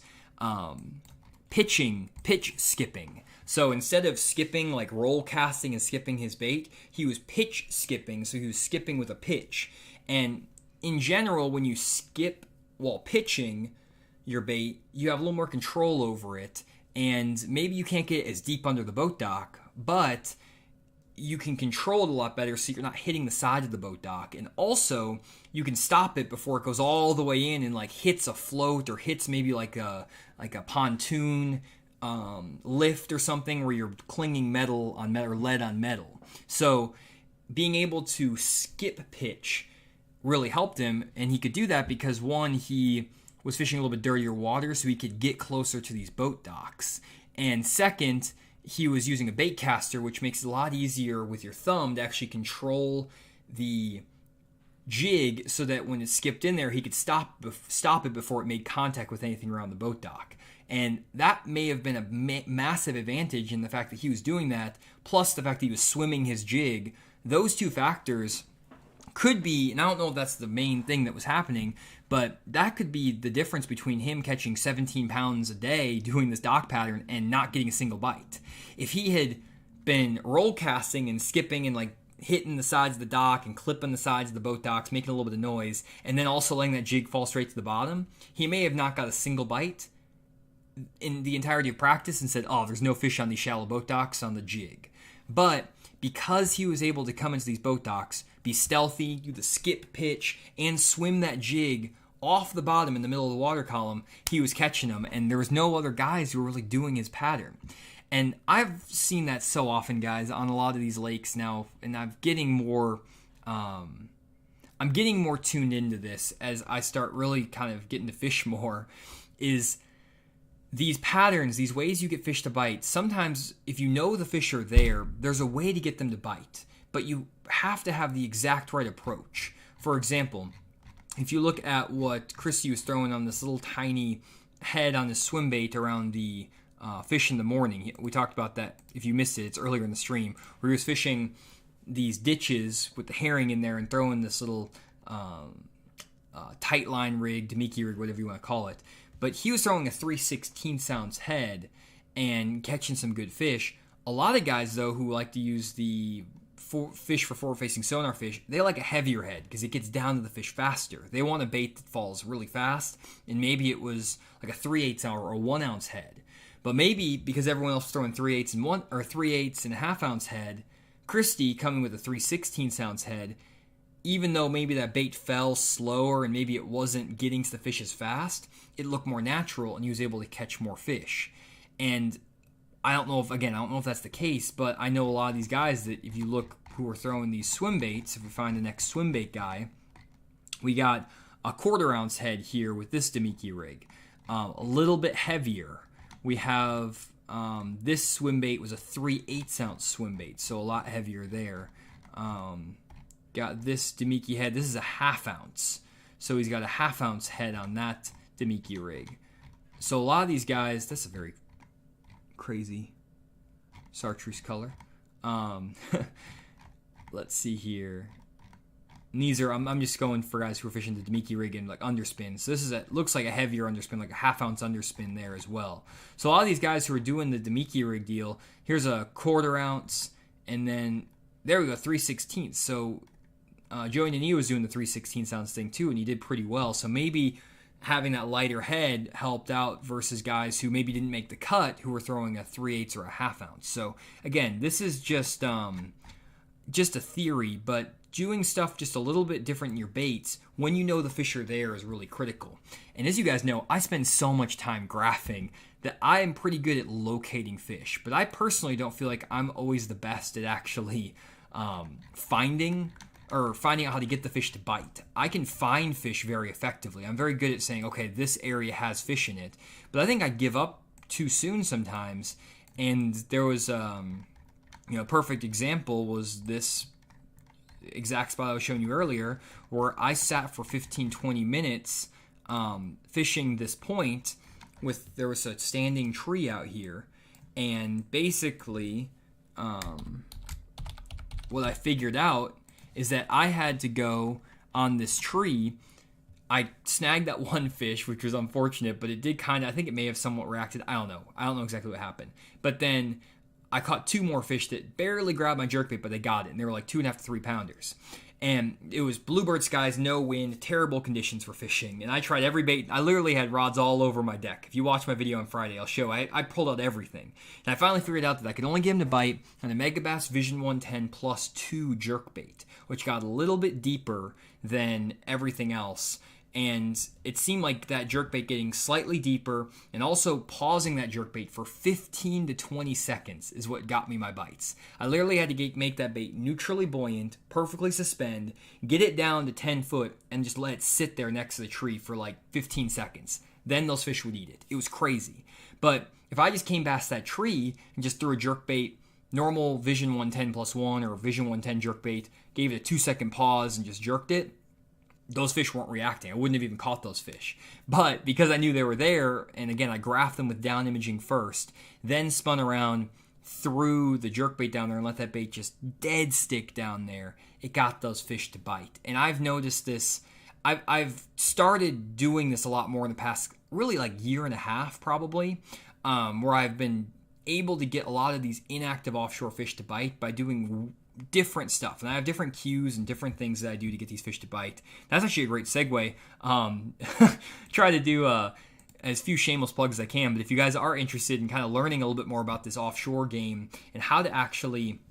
pitch skipping. So instead of skipping, like roll casting and skipping his bait, he was pitch skipping, so he was skipping with a pitch. And in general, when you skip while pitching your bait, you have a little more control over it, and maybe you can't get as deep under the boat dock, but you can control it a lot better so you're not hitting the side of the boat dock. And also, you can stop it before it goes all the way in and like hits a float or hits maybe like a pontoon lift or something where you're clinging metal on metal or lead on metal. So being able to skip pitch really helped him, and he could do that because one, he was fishing a little bit dirtier water so he could get closer to these boat docks, and second, he was using a bait caster, which makes it a lot easier with your thumb to actually control the jig so that when it skipped in there, he could stop it before it made contact with anything around the boat dock. And that may have been a massive advantage in the fact that he was doing that, plus the fact that he was swimming his jig. Those two factors could be, and I don't know if that's the main thing that was happening, but that could be the difference between him catching 17 pounds a day doing this dock pattern and not getting a single bite. If he had been roll casting and skipping and like hitting the sides of the dock and clipping the sides of the boat docks, making a little bit of noise, and then also letting that jig fall straight to the bottom, he may have not got a single bite in the entirety of practice and said, oh, there's no fish on these shallow boat docks on the jig. But because he was able to come into these boat docks, be stealthy, do the skip pitch, and swim that jig off the bottom in the middle of the water column, he was catching them, and there was no other guys who were really doing his pattern. And I've seen that so often, guys, on a lot of these lakes now, and I'm getting more tuned into this as I start really kind of getting to fish more, is these patterns, these ways you get fish to bite. Sometimes if you know the fish are there, there's a way to get them to bite, but you have to have the exact right approach. For example, if you look at what Christie was throwing on this little tiny head on his swim bait around the fish in the morning. We talked about that. If you missed it, it's earlier in the stream, where he was fishing these ditches with the herring in there and throwing this little tight line rig, Demiki rig, whatever you want to call it. But he was throwing a 3/16 ounce head and catching some good fish. A lot of guys, though, who like to use the fish for forward-facing sonar fish, they like a heavier head because it gets down to the fish faster. They want a bait that falls really fast, and maybe it was like a 3/8 ounce or a 1 ounce head. But maybe because everyone else was throwing 3/8 and 3/8 and a half ounce head, Christie coming with a 3/16 ounce head, even though maybe that bait fell slower and maybe it wasn't getting to the fish as fast, it looked more natural and he was able to catch more fish. And I don't know if that's the case, but I know a lot of these guys that if you look who are throwing these swim baits, if we find the next swim bait guy, we got a 1/4 ounce head here with this Demiki rig, a little bit heavier. We have this swim bait was a 3/8 ounce swim bait, so a lot heavier there. Got this Demiki head. This is a 1/2 ounce, so he's got a 1/2 ounce head on that Demiki rig. So a lot of these guys, that's a very crazy chartreuse color. Let's see here. And these are, I'm just going for guys who are fishing the Demiki rig and like underspin. So this is looks like a heavier underspin, like a 1/2 ounce underspin there as well. So a lot of these guys who are doing the Demiki rig deal, here's a 1/4 ounce, and then there we go, 3/16. So Jonny was doing the 3/16 ounce thing too, and he did pretty well. So maybe having that lighter head helped out versus guys who maybe didn't make the cut who were throwing a 3/8 or a 1/2 ounce. So again, this is just a theory, but doing stuff just a little bit different in your baits when you know the fish are there is really critical. And as you guys know, I spend so much time graphing that I am pretty good at locating fish, but I personally don't feel like I'm always the best at actually finding out how to get the fish to bite. I can find fish very effectively. I'm very good at saying, okay, this area has fish in it, but I think I give up too soon sometimes. And there was a perfect example was this exact spot I was showing you earlier, where I sat for 15-20 minutes fishing this point there was a standing tree out here, and basically what I figured out is that I had to go on this tree I snagged that one fish, which was unfortunate, but it did kind of, I think it may have somewhat reacted. I don't know. I don't know exactly what happened. But then I caught 2 more fish that barely grabbed my jerkbait, but they got it. And they were like 2.5 to 3 pounders. And it was bluebird skies, no wind, terrible conditions for fishing. And I tried every bait. I literally had rods all over my deck. If you watch my video on Friday, I'll show I pulled out everything. And I finally figured out that I could only get him to bite on a Megabass Vision 110 plus 2 jerkbait, which got a little bit deeper than everything else. And it seemed like that jerkbait getting slightly deeper and also pausing that jerkbait for 15 to 20 seconds is what got me my bites. I literally had to make that bait neutrally buoyant, perfectly suspend, get it down to 10 foot, and just let it sit there next to the tree for like 15 seconds. Then those fish would eat it. It was crazy. But if I just came past that tree and just threw a jerkbait, normal Vision 110 plus 1 or Vision 110 jerkbait, gave it a 2-second pause and just jerked it, those fish weren't reacting. I wouldn't have even caught those fish. But because I knew they were there, and again, I graphed them with down imaging first, then spun around, threw the jerkbait down there and let that bait just dead stick down there, it got those fish to bite. And I've noticed this, I've started doing this a lot more in the past, really like year and a half probably, where I've been able to get a lot of these inactive offshore fish to bite by doing different stuff. And I have different cues and different things that I do to get these fish to bite. That's actually a great segue. Try to do as few shameless plugs as I can, but if you guys are interested in kind of learning a little bit more about this offshore game and how to actually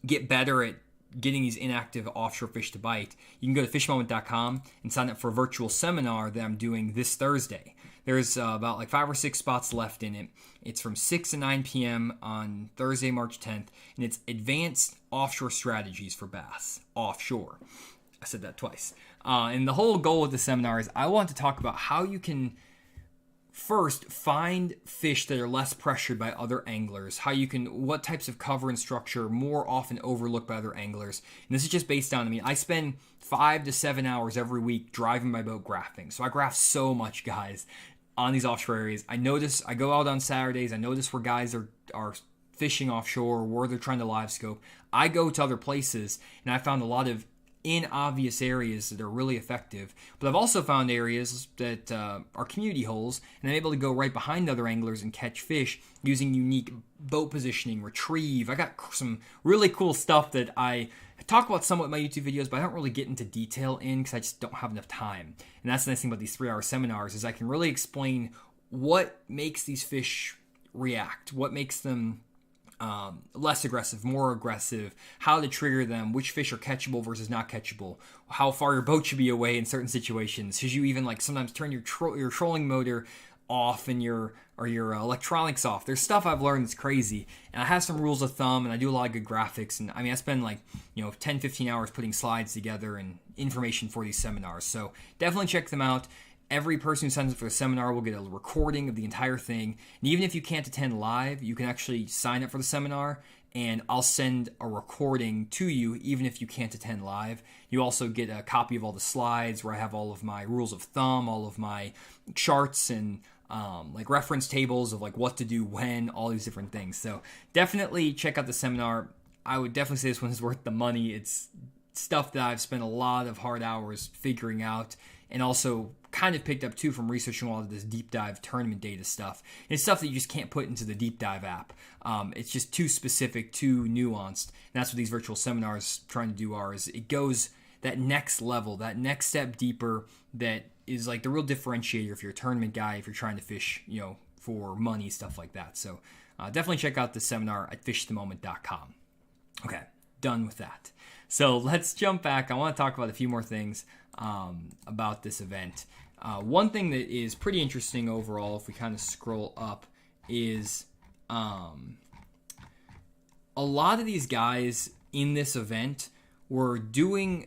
get better at getting these inactive offshore fish to bite, you can go to fishmoment.com and sign up for a virtual seminar that I'm doing this Thursday. There's about like 5 or 6 spots left in it. It's from 6 to 9 p.m. on Thursday, March 10th, and it's Advanced Offshore Strategies for Bass. Offshore. I said that twice. And the whole goal of the seminar is I want to talk about how you can first find fish that are less pressured by other anglers, what types of cover and structure are more often overlooked by other anglers. And this is just based on, I spend 5 to 7 hours every week driving my boat graphing. So I graph so much, guys, on these offshore areas. I go out on Saturdays, I notice where guys are fishing offshore, where they're trying to live scope. I go to other places, and I found a lot of in obvious areas that are really effective. But I've also found areas that are community holes, and I'm able to go right behind other anglers and catch fish using unique boat positioning, retrieve. I got some really cool stuff that I talk about somewhat in my YouTube videos, but I don't really get into detail in because I just don't have enough time. And that's the nice thing about these 3-hour seminars is I can really explain what makes these fish react, what makes them less aggressive, more aggressive, how to trigger them, which fish are catchable versus not catchable, how far your boat should be away in certain situations. Should you even sometimes turn your trolling motor off and your electronics off? There's stuff I've learned that's crazy, and I have some rules of thumb, and I do a lot of good graphics, and I spend 10-15 hours putting slides together and information for these seminars. So definitely check them out. Every person who signs up for the seminar will get a recording of the entire thing. And even if you can't attend live, you can actually sign up for the seminar, and I'll send a recording to you even if you can't attend live. You also get a copy of all the slides where I have all of my rules of thumb, all of my charts, and reference tables of what to do when, all these different things. So definitely check out the seminar. I would definitely say this one is worth the money. It's stuff that I've spent a lot of hard hours figuring out, and also kind of picked up too from researching all of this deep dive tournament data stuff. It's stuff that you just can't put into the deep dive app. It's just too specific, too nuanced. And that's what these virtual seminars trying to do is it goes that next level, that next step deeper, that is the real differentiator if you're a tournament guy, if you're trying to fish, for money, stuff like that. So definitely check out the seminar at fishthemoment.com. Okay, done with that. So let's jump back. I want to talk about a few more things about this event. One thing that is pretty interesting overall, if we kind of scroll up, is a lot of these guys in this event were doing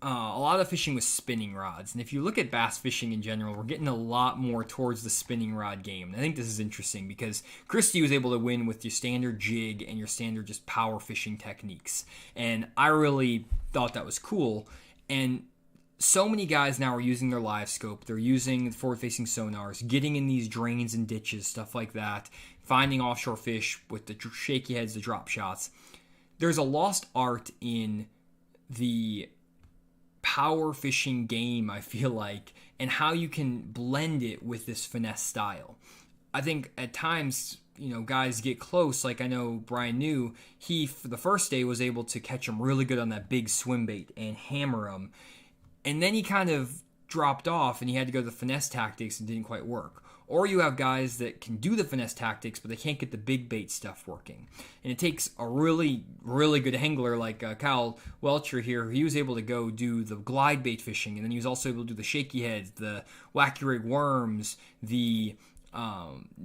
a lot of fishing with spinning rods. And if you look at bass fishing in general, we're getting a lot more towards the spinning rod game. And I think this is interesting because Christie was able to win with your standard jig and your standard just power fishing techniques. And I really thought that was cool. And so many guys now are using their live scope. They're using forward-facing sonars, getting in these drains and ditches, stuff like that, finding offshore fish with the shaky heads, the drop shots. There's a lost art in the power fishing game, I feel like, and how you can blend it with this finesse style. I think at times, guys get close. Like I know Brian New, he, for the first day, was able to catch him really good on that big swim bait and hammer him. And then he kind of dropped off and he had to go to the finesse tactics and didn't quite work. Or you have guys that can do the finesse tactics, but they can't get the big bait stuff working. And it takes a really, really good angler like Kyle Welcher here. He was able to go do the glide bait fishing, and then he was also able to do the shaky heads, the wacky rig worms, the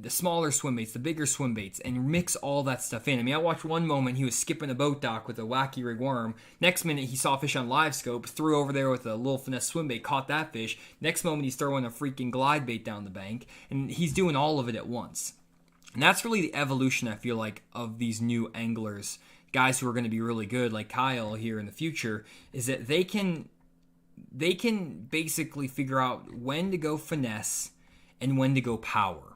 smaller swim baits, the bigger swim baits, and mix all that stuff in. I mean, I watched one moment he was skipping a boat dock with a wacky rig worm. Next minute he saw a fish on live scope, threw over there with a little finesse swim bait, caught that fish. Next moment he's throwing a freaking glide bait down the bank, and he's doing all of it at once. And that's really the evolution, I feel like, of these new anglers, guys who are going to be really good, like Kyle here in the future, is that they can basically figure out when to go finesse and when to go power,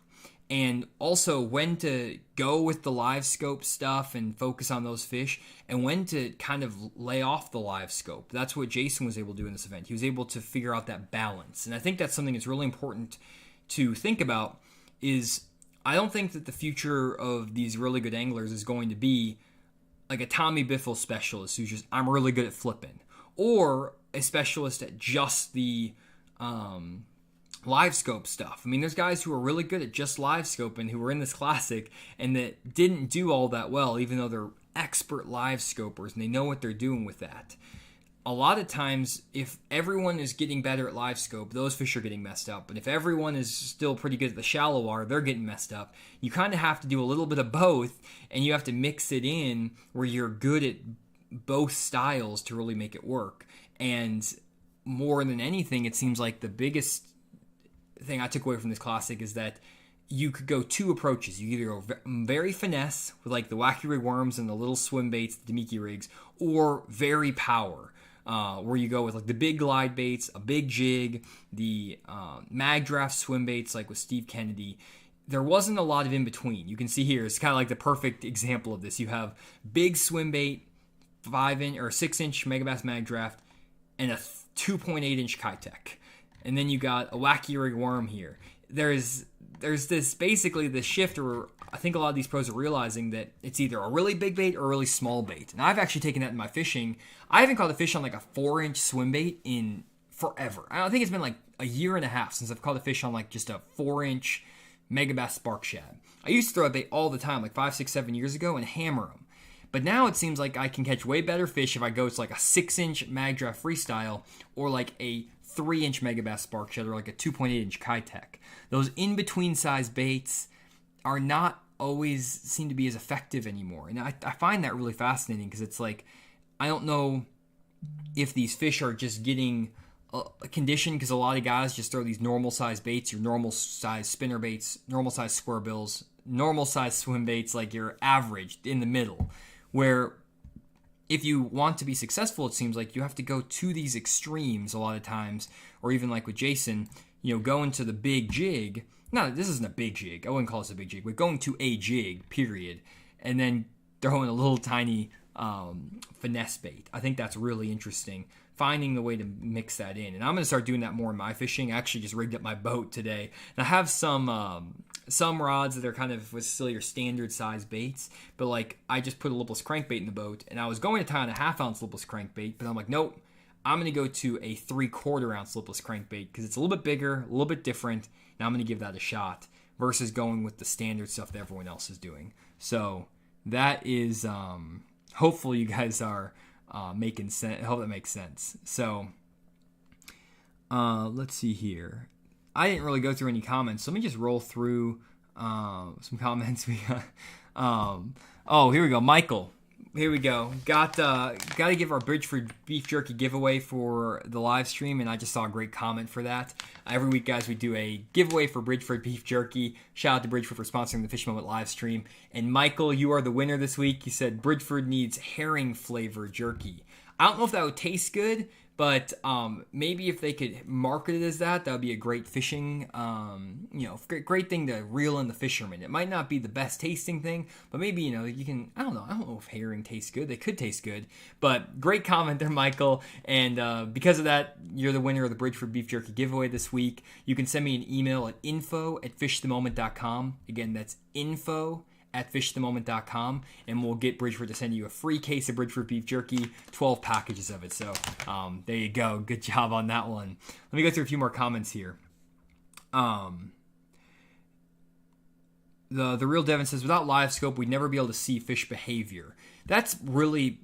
and also when to go with the live scope stuff and focus on those fish, and when to kind of lay off the live scope. That's what Jason was able to do in this event. He was able to figure out that balance, and I think that's something that's really important to think about. Is I don't think that the future of these really good anglers is going to be like a Tommy Biffle specialist who's just, I'm really good at flipping, or a specialist at just the live scope stuff. I mean, there's guys who are really good at just live scoping who were in this classic and that didn't do all that well, even though they're expert live scopers and they know what they're doing with that. A lot of times, if everyone is getting better at live scope, those fish are getting messed up. And if everyone is still pretty good at the shallow water, they're getting messed up. You kind of have to do a little bit of both, and you have to mix it in where you're good at both styles to really make it work. And more than anything, it seems like the biggest thing I took away from this classic is that you could go two approaches. You either go very finesse with like the wacky rig worms and the little swim baits, the Demiki rigs, or very power, where you go with like the big glide baits, a big jig, the mag draft swim baits like with Steve Kennedy. There wasn't a lot of in between. You can see here, it's kind of like the perfect example of this. You have big swim bait, 5-inch or 6-inch Megabass mag draft, and a 2.8-inch Kitech. And then you got a wacky rig worm here. There's this basically the shift where I think a lot of these pros are realizing that it's either a really big bait or a really small bait. And I've actually taken that in my fishing. I haven't caught a fish on like a 4-inch swim bait in forever. I think it's been like a year and a half since I've caught a fish on like just a 4-inch Megabass Spark Shad. I used to throw a bait all the time, like 5, 6, 7 years ago, and hammer them. But now it seems like I can catch way better fish if I go to like a 6-inch mag draft freestyle or like a 3-inch Megabass Spark Shad or like a 2.8-inch Kitech. Those in-between size baits are not always seem to be as effective anymore. And I find that really fascinating because it's like, I don't know if these fish are just getting conditioned because a lot of guys just throw these normal size baits, your normal size spinner baits, normal size square bills, normal size swim baits, like your average in the middle, where if you want to be successful, it seems like you have to go to these extremes a lot of times, or even like with Jason, going to the big jig. No, this isn't a big jig. I wouldn't call this a big jig, but going to a jig, period, and then throwing a little tiny finesse bait. I think that's really interesting, finding the way to mix that in. And I'm going to start doing that more in my fishing. I actually just rigged up my boat today. And I have some rods that are kind of with still your standard size baits, but like I just put a lipless crankbait in the boat, and I was going to tie on a 1/2 ounce lipless crankbait, but I'm like, nope, I'm going to go to a 3/4 ounce lipless crankbait because it's a little bit bigger, a little bit different, and I'm going to give that a shot versus going with the standard stuff that everyone else is doing. So that is, hopefully you guys are making sense. I hope that makes sense. So let's see here. I didn't really go through any comments, so let me just roll through some comments we got. Oh, here we go. Michael. Here we go. Got to give our Bridgeford beef jerky giveaway for the live stream, and I just saw a great comment for that. Every week, guys, we do a giveaway for Bridgeford beef jerky. Shout out to Bridgeford for sponsoring the Fish Moment live stream. And Michael, you are the winner this week. He said Bridgeford needs herring flavored jerky. I don't know if that would taste good, But maybe if they could market it as that, that would be a great fishing, great thing to reel in the fishermen. It might not be the best tasting thing, but maybe, you can, I don't know if herring tastes good. They could taste good, but great comment there, Michael. And because of that, you're the winner of the Bridgeford Beef Jerky giveaway this week. You can send me an email at info@fishthemoment.com. Again, that's info@fishthemoment.com, and we'll get Bridgeford to send you a free case of Bridgeford Beef Jerky, 12 packages of it. So there you go. Good job on that one. Let me go through a few more comments here. The Real Devin says, without live scope, we'd never be able to see fish behavior. That's really,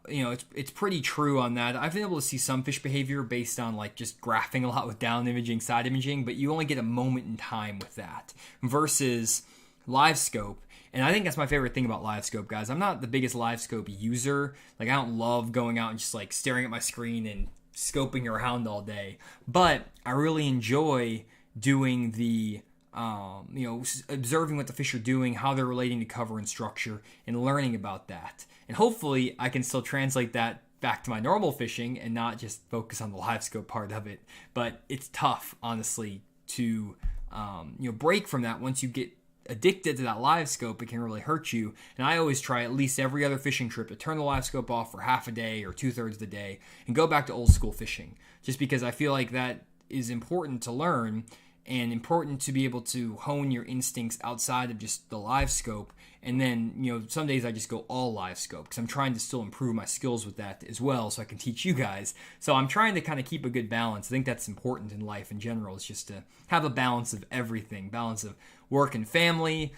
it's pretty true on that. I've been able to see some fish behavior based on like just graphing a lot with down imaging, side imaging, but you only get a moment in time with that versus live scope. And I think that's my favorite thing about live scope, guys. I'm not the biggest live scope user. Like, I don't love going out and just like staring at my screen and scoping around all day. But I really enjoy doing the, observing what the fish are doing, how they're relating to cover and structure, and learning about that. And hopefully I can still translate that back to my normal fishing and not just focus on the live scope part of it. But it's tough, honestly, to, break from that. Once you get addicted to that live scope, it can really hurt you. And I always try at least every other fishing trip to turn the live scope off for half a day or 2/3 of the day and go back to old school fishing, just because I feel like that is important to learn and important to be able to hone your instincts outside of just the live scope. And then, some days I just go all live scope because I'm trying to still improve my skills with that as well so I can teach you guys. So I'm trying to kind of keep a good balance. I think that's important in life in general, is just to have a balance of everything, balance of work and family,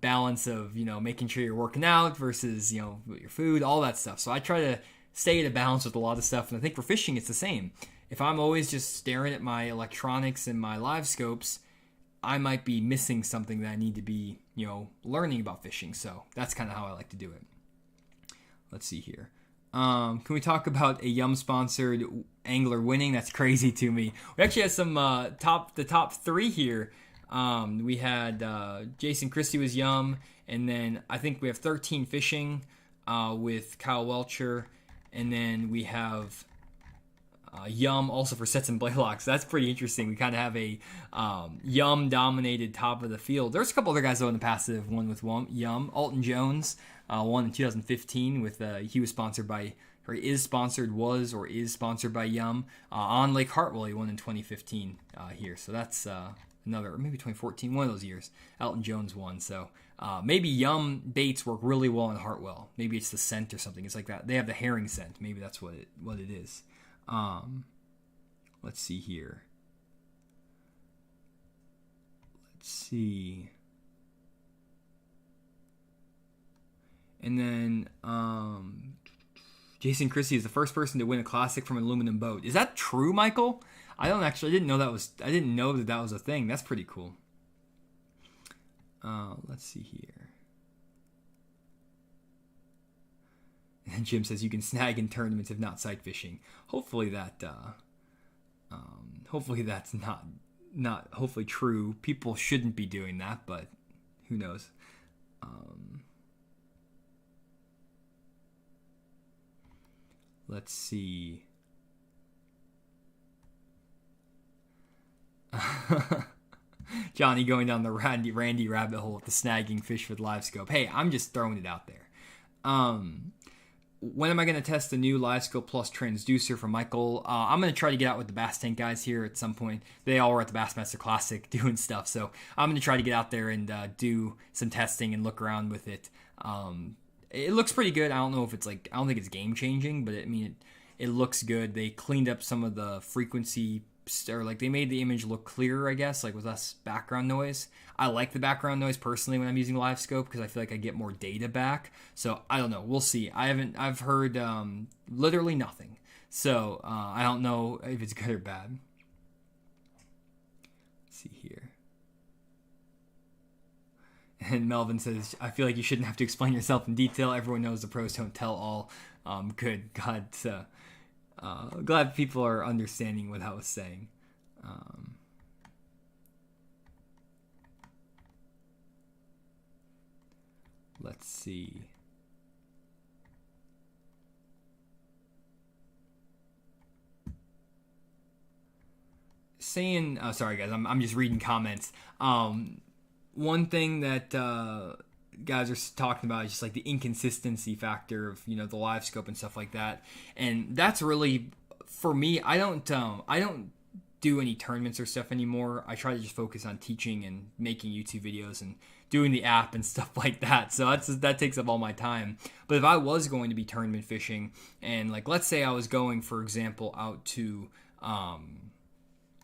balance of, making sure you're working out versus, your food, all that stuff. So I try to stay at a balance with a lot of stuff. And I think for fishing, it's the same. If I'm always just staring at my electronics and my live scopes, I might be missing something that I need to be, learning about fishing. So that's kind of how I like to do it. Let's see here. Can we talk about a Yum-sponsored angler winning? That's crazy to me. We actually had some the top three here. We had Jason Christie was Yum, and then I think we have 13 Fishing with Kyle Welcher, and then we have Yum also for Sets and Blaylocks. That's pretty interesting. We kind of have a Yum dominated top of the field. There's a couple other guys though in the past that have won with Yum. Alton Jones won in 2015 with he was sponsored by, or is sponsored by Yum. On Lake Hartwell he won in 2015 here. So that's another, or maybe 2014, one of those years. Alton Jones won. So maybe Yum baits work really well in Hartwell. Maybe it's the scent or something. It's like that. They have the herring scent. Maybe that's what it is. Let's see here. Let's see. And then Jason Christie is the first person to win a classic from an aluminum boat. Is that true, Michael? I didn't know that was a thing. That's pretty cool. Let's see here. And Jim says you can snag in tournaments if not sight fishing. Hopefully that's not hopefully true. People shouldn't be doing that, but who knows? Let's see. Jonny going down the Randy rabbit hole with the snagging fish with live scope. Hey, I'm just throwing it out there. When am I going to test the new Live Scope Plus transducer from Michael? I'm going to try to get out with the Bass Tank guys here at some point. They all were at the Bassmaster Classic doing stuff, so I'm going to try to get out there and do some testing and look around with it. It looks pretty good. I don't know if it's I don't think it's game changing, but it looks good. They cleaned up some of the frequency, or they made the image look clearer, I guess, with less background noise. I like the background noise personally when I'm using live scope because I feel like I get more data back. So I don't know. We'll see. I've heard literally nothing. So I don't know if it's good or bad. Let's see here. And Melvin says, I feel like you shouldn't have to explain yourself in detail. Everyone knows the pros don't tell all. Good. Glad people are understanding what I was saying. Let's see. saying, sorry guys, I'm just reading comments. One thing that guys are talking about is just like the inconsistency factor of, you know, the live scope and stuff like that. And that's really, for me, I don't do any tournaments or stuff anymore. I try to just focus on teaching and making YouTube videos and doing the app and stuff like that. So that takes up all my time. But if I was going to be tournament fishing, and like let's say I was going, for example, out to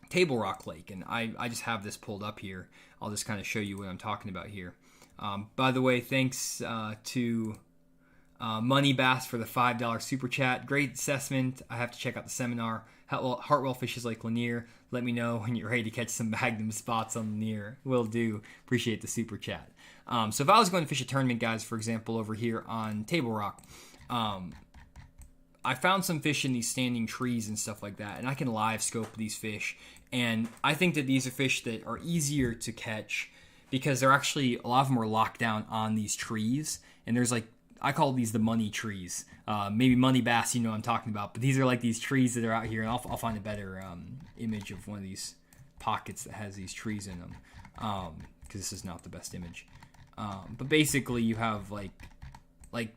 Table Rock Lake, and I just have this pulled up here. I'll just kind of show you what I'm talking about here. By the way, thanks to Money Bass for the $5 super chat. Great assessment. I have to check out the seminar. Hartwell fishes Lake Lanier. Let me know when you're ready to catch some Magnum spots on Lanier. Will do. Appreciate the super chat. So if I was going to fish a tournament, guys, for example, over here on Table Rock, I found some fish in these standing trees and stuff like that, and I can live scope these fish. And I think that these are fish that are easier to catch because they're actually, a lot of them are locked down on these trees. And there's like, I call these the money trees. Maybe Money Bass, you know what I'm talking about. But these are like these trees that are out here. And I'll find a better image of one of these pockets that has these trees in them. Because this is not the best image. But basically you have like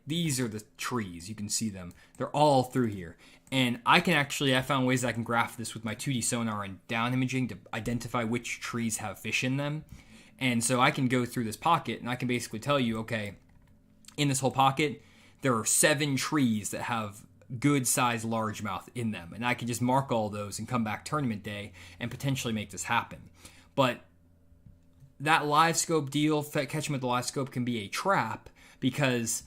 these are the trees. You can see them. They're all through here. And I found ways that I can graph this with my 2D sonar and down imaging to identify which trees have fish in them. And so I can go through this pocket and I can basically tell you, okay, in this whole pocket, there are 7 trees that have good sized largemouth in them. And I can just mark all those and come back tournament day and potentially make this happen. But that live scope deal, catching with the live scope, can be a trap because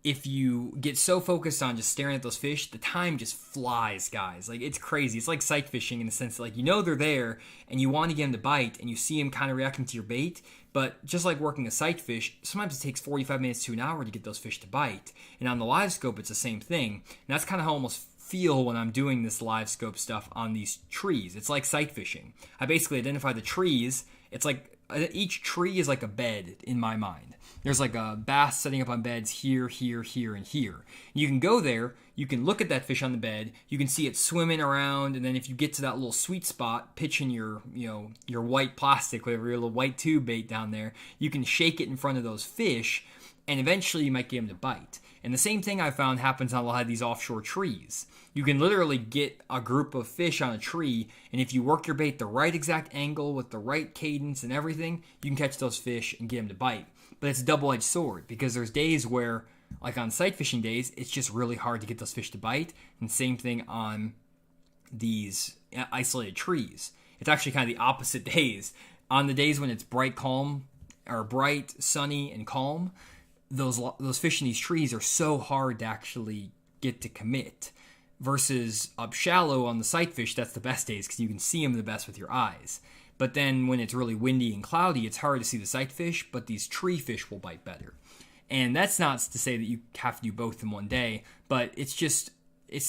if you get so focused on just staring at those fish, the time just flies, guys. Like, it's crazy. It's like sight fishing in the sense that, like, you know they're there and you want to get them to bite and you see them kind of reacting to your bait. But just like working a sight fish, sometimes it takes 45 minutes to an hour to get those fish to bite. And on the live scope, it's the same thing. And that's kind of how I almost feel when I'm doing this live scope stuff on these trees. It's like sight fishing. I basically identify the trees. It's like each tree is like a bed in my mind. There's like a bass setting up on beds here, here, here, and here. You can go there, you can look at that fish on the bed, you can see it swimming around, and then if you get to that little sweet spot, pitching your white plastic, whatever, your little white tube bait down there, you can shake it in front of those fish, and eventually you might get them to bite. And the same thing I found happens on a lot of these offshore trees. You can literally get a group of fish on a tree, and if you work your bait the right exact angle with the right cadence and everything, you can catch those fish and get them to bite. But it's a double-edged sword because there's days where, like on sight fishing days, it's just really hard to get those fish to bite. And same thing on these isolated trees. It's actually kind of the opposite days. On the days when it's bright, sunny, and calm, those fish in these trees are so hard to actually get to commit. Versus up shallow on the sight fish, that's the best days because you can see them the best with your eyes. But then when it's really windy and cloudy, it's hard to see the sight fish, but these tree fish will bite better. And that's not to say that you have to do both in one day, but it's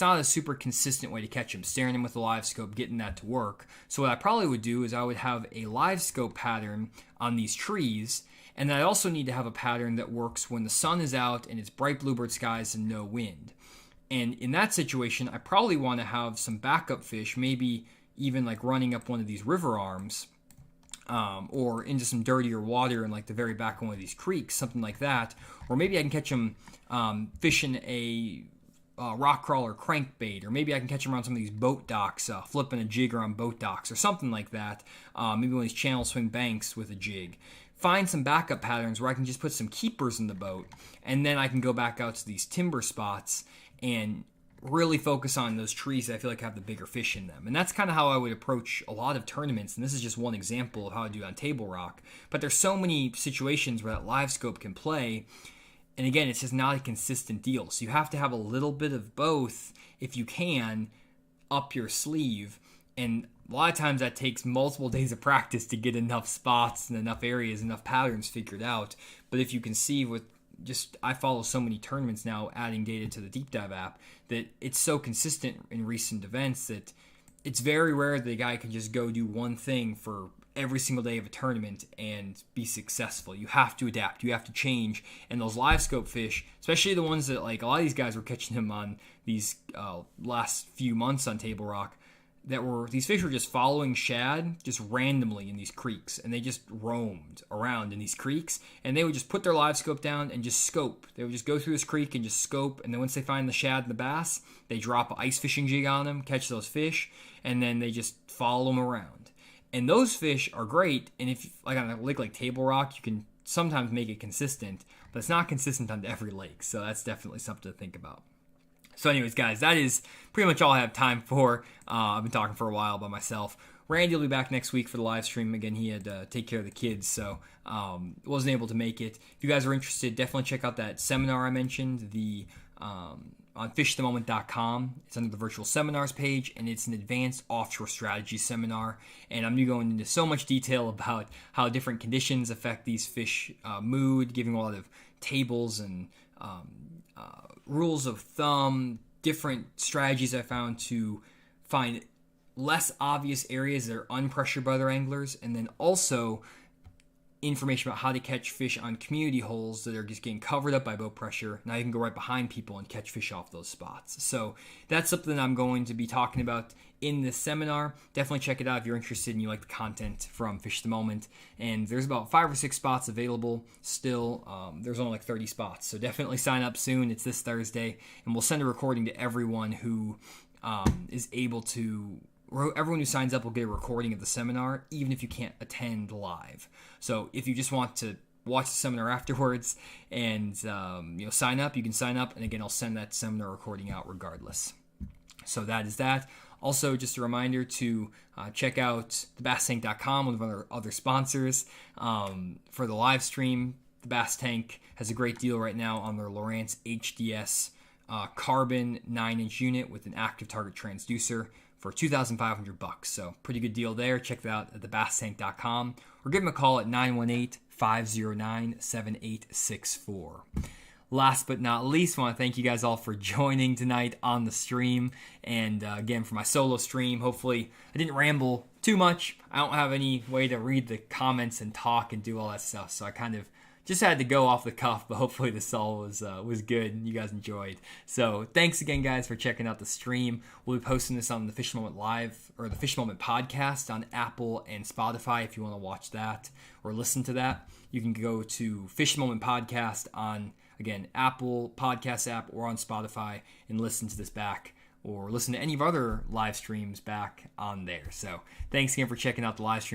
not a super consistent way to catch them. Staring them with a live scope, getting that to work. So what I probably would do is I would have a live scope pattern on these trees, and then I also need to have a pattern that works when the sun is out and it's bright bluebird skies and no wind. And in that situation, I probably want to have some backup fish, maybe even like running up one of these river arms or into some dirtier water in like the very back of one of these creeks, something like that. Or maybe I can catch them fishing a rock crawler crankbait, or maybe I can catch them around some of these boat docks, flipping a jigger on boat docks or something like that. Maybe one of these channel swing banks with a jig. Find some backup patterns where I can just put some keepers in the boat, and then I can go back out to these timber spots and really focus on those trees that I feel like have the bigger fish in them. And that's kind of how I would approach a lot of tournaments, and this is just one example of how I do it on Table Rock. But there's so many situations where that live scope can play, and again, it's just not a consistent deal. So you have to have a little bit of both, if you can, up your sleeve. And a lot of times that takes multiple days of practice to get enough spots and enough areas, enough patterns figured out. But if you can see with I follow so many tournaments now, adding data to the Deep Dive app, that it's so consistent in recent events that it's very rare that the guy can just go do one thing for every single day of a tournament and be successful. You have to adapt. You have to change. And those live scope fish, especially the ones that, like, a lot of these guys were catching them on these last few months on Table Rock, these fish were just following shad just randomly in these creeks, and they just roamed around in these creeks, and they would just put their live scope down and just scope. They would just go through this creek and just scope, and then once they find the shad and the bass, they drop an ice fishing jig on them, catch those fish, and then they just follow them around. And those fish are great, and if like on a lake like Table Rock, you can sometimes make it consistent, but it's not consistent on every lake, so that's definitely something to think about. So anyways, guys, that is pretty much all I have time for. I've been talking for a while by myself. Randy will be back next week for the live stream. Again, he had to take care of the kids, so wasn't able to make it. If you guys are interested, definitely check out that seminar I mentioned, on fishthemoment.com. It's under the virtual seminars page, and it's an advanced offshore strategy seminar. And I'm going into so much detail about how different conditions affect these fish mood, giving a lot of tables and rules of thumb, different strategies I found to find less obvious areas that are unpressured by other anglers, and then also information about how to catch fish on community holes that are just getting covered up by boat pressure. Now you can go right behind people and catch fish off those spots. So that's something I'm going to be talking about in this seminar. Definitely check it out if you're interested and you like the content from Fish the Moment. And there's about 5 or 6 spots available still. There's only like 30 spots, so definitely sign up soon. It's this Thursday, and we'll send a recording to everyone who is able to. Everyone who signs up will get a recording of the seminar, even if you can't attend live. So if you just want to watch the seminar afterwards and sign up, you can sign up. And again, I'll send that seminar recording out regardless. So that is that. Also, just a reminder to check out thebasstank.com, one of our other sponsors, for the live stream. The Bass Tank has a great deal right now on their Lowrance HDS carbon 9-inch unit with an active target transducer for $2,500. So pretty good deal there. Check that out at thebasstank.com, or give them a call at 918-509-7864. Last but not least, I want to thank you guys all for joining tonight on the stream. And again, for my solo stream, hopefully I didn't ramble too much. I don't have any way to read the comments and talk and do all that stuff, so I kind of just had to go off the cuff, but hopefully this all was good and you guys enjoyed. So thanks again, guys, for checking out the stream. We'll be posting this on the Fish Moment Live, or the Fish Moment podcast, on Apple and Spotify. If you want to watch that or listen to that, you can go to Fish Moment Podcast on, again, Apple Podcast app or on Spotify and listen to this back, or listen to any of our other live streams back on there. So thanks again for checking out the live stream.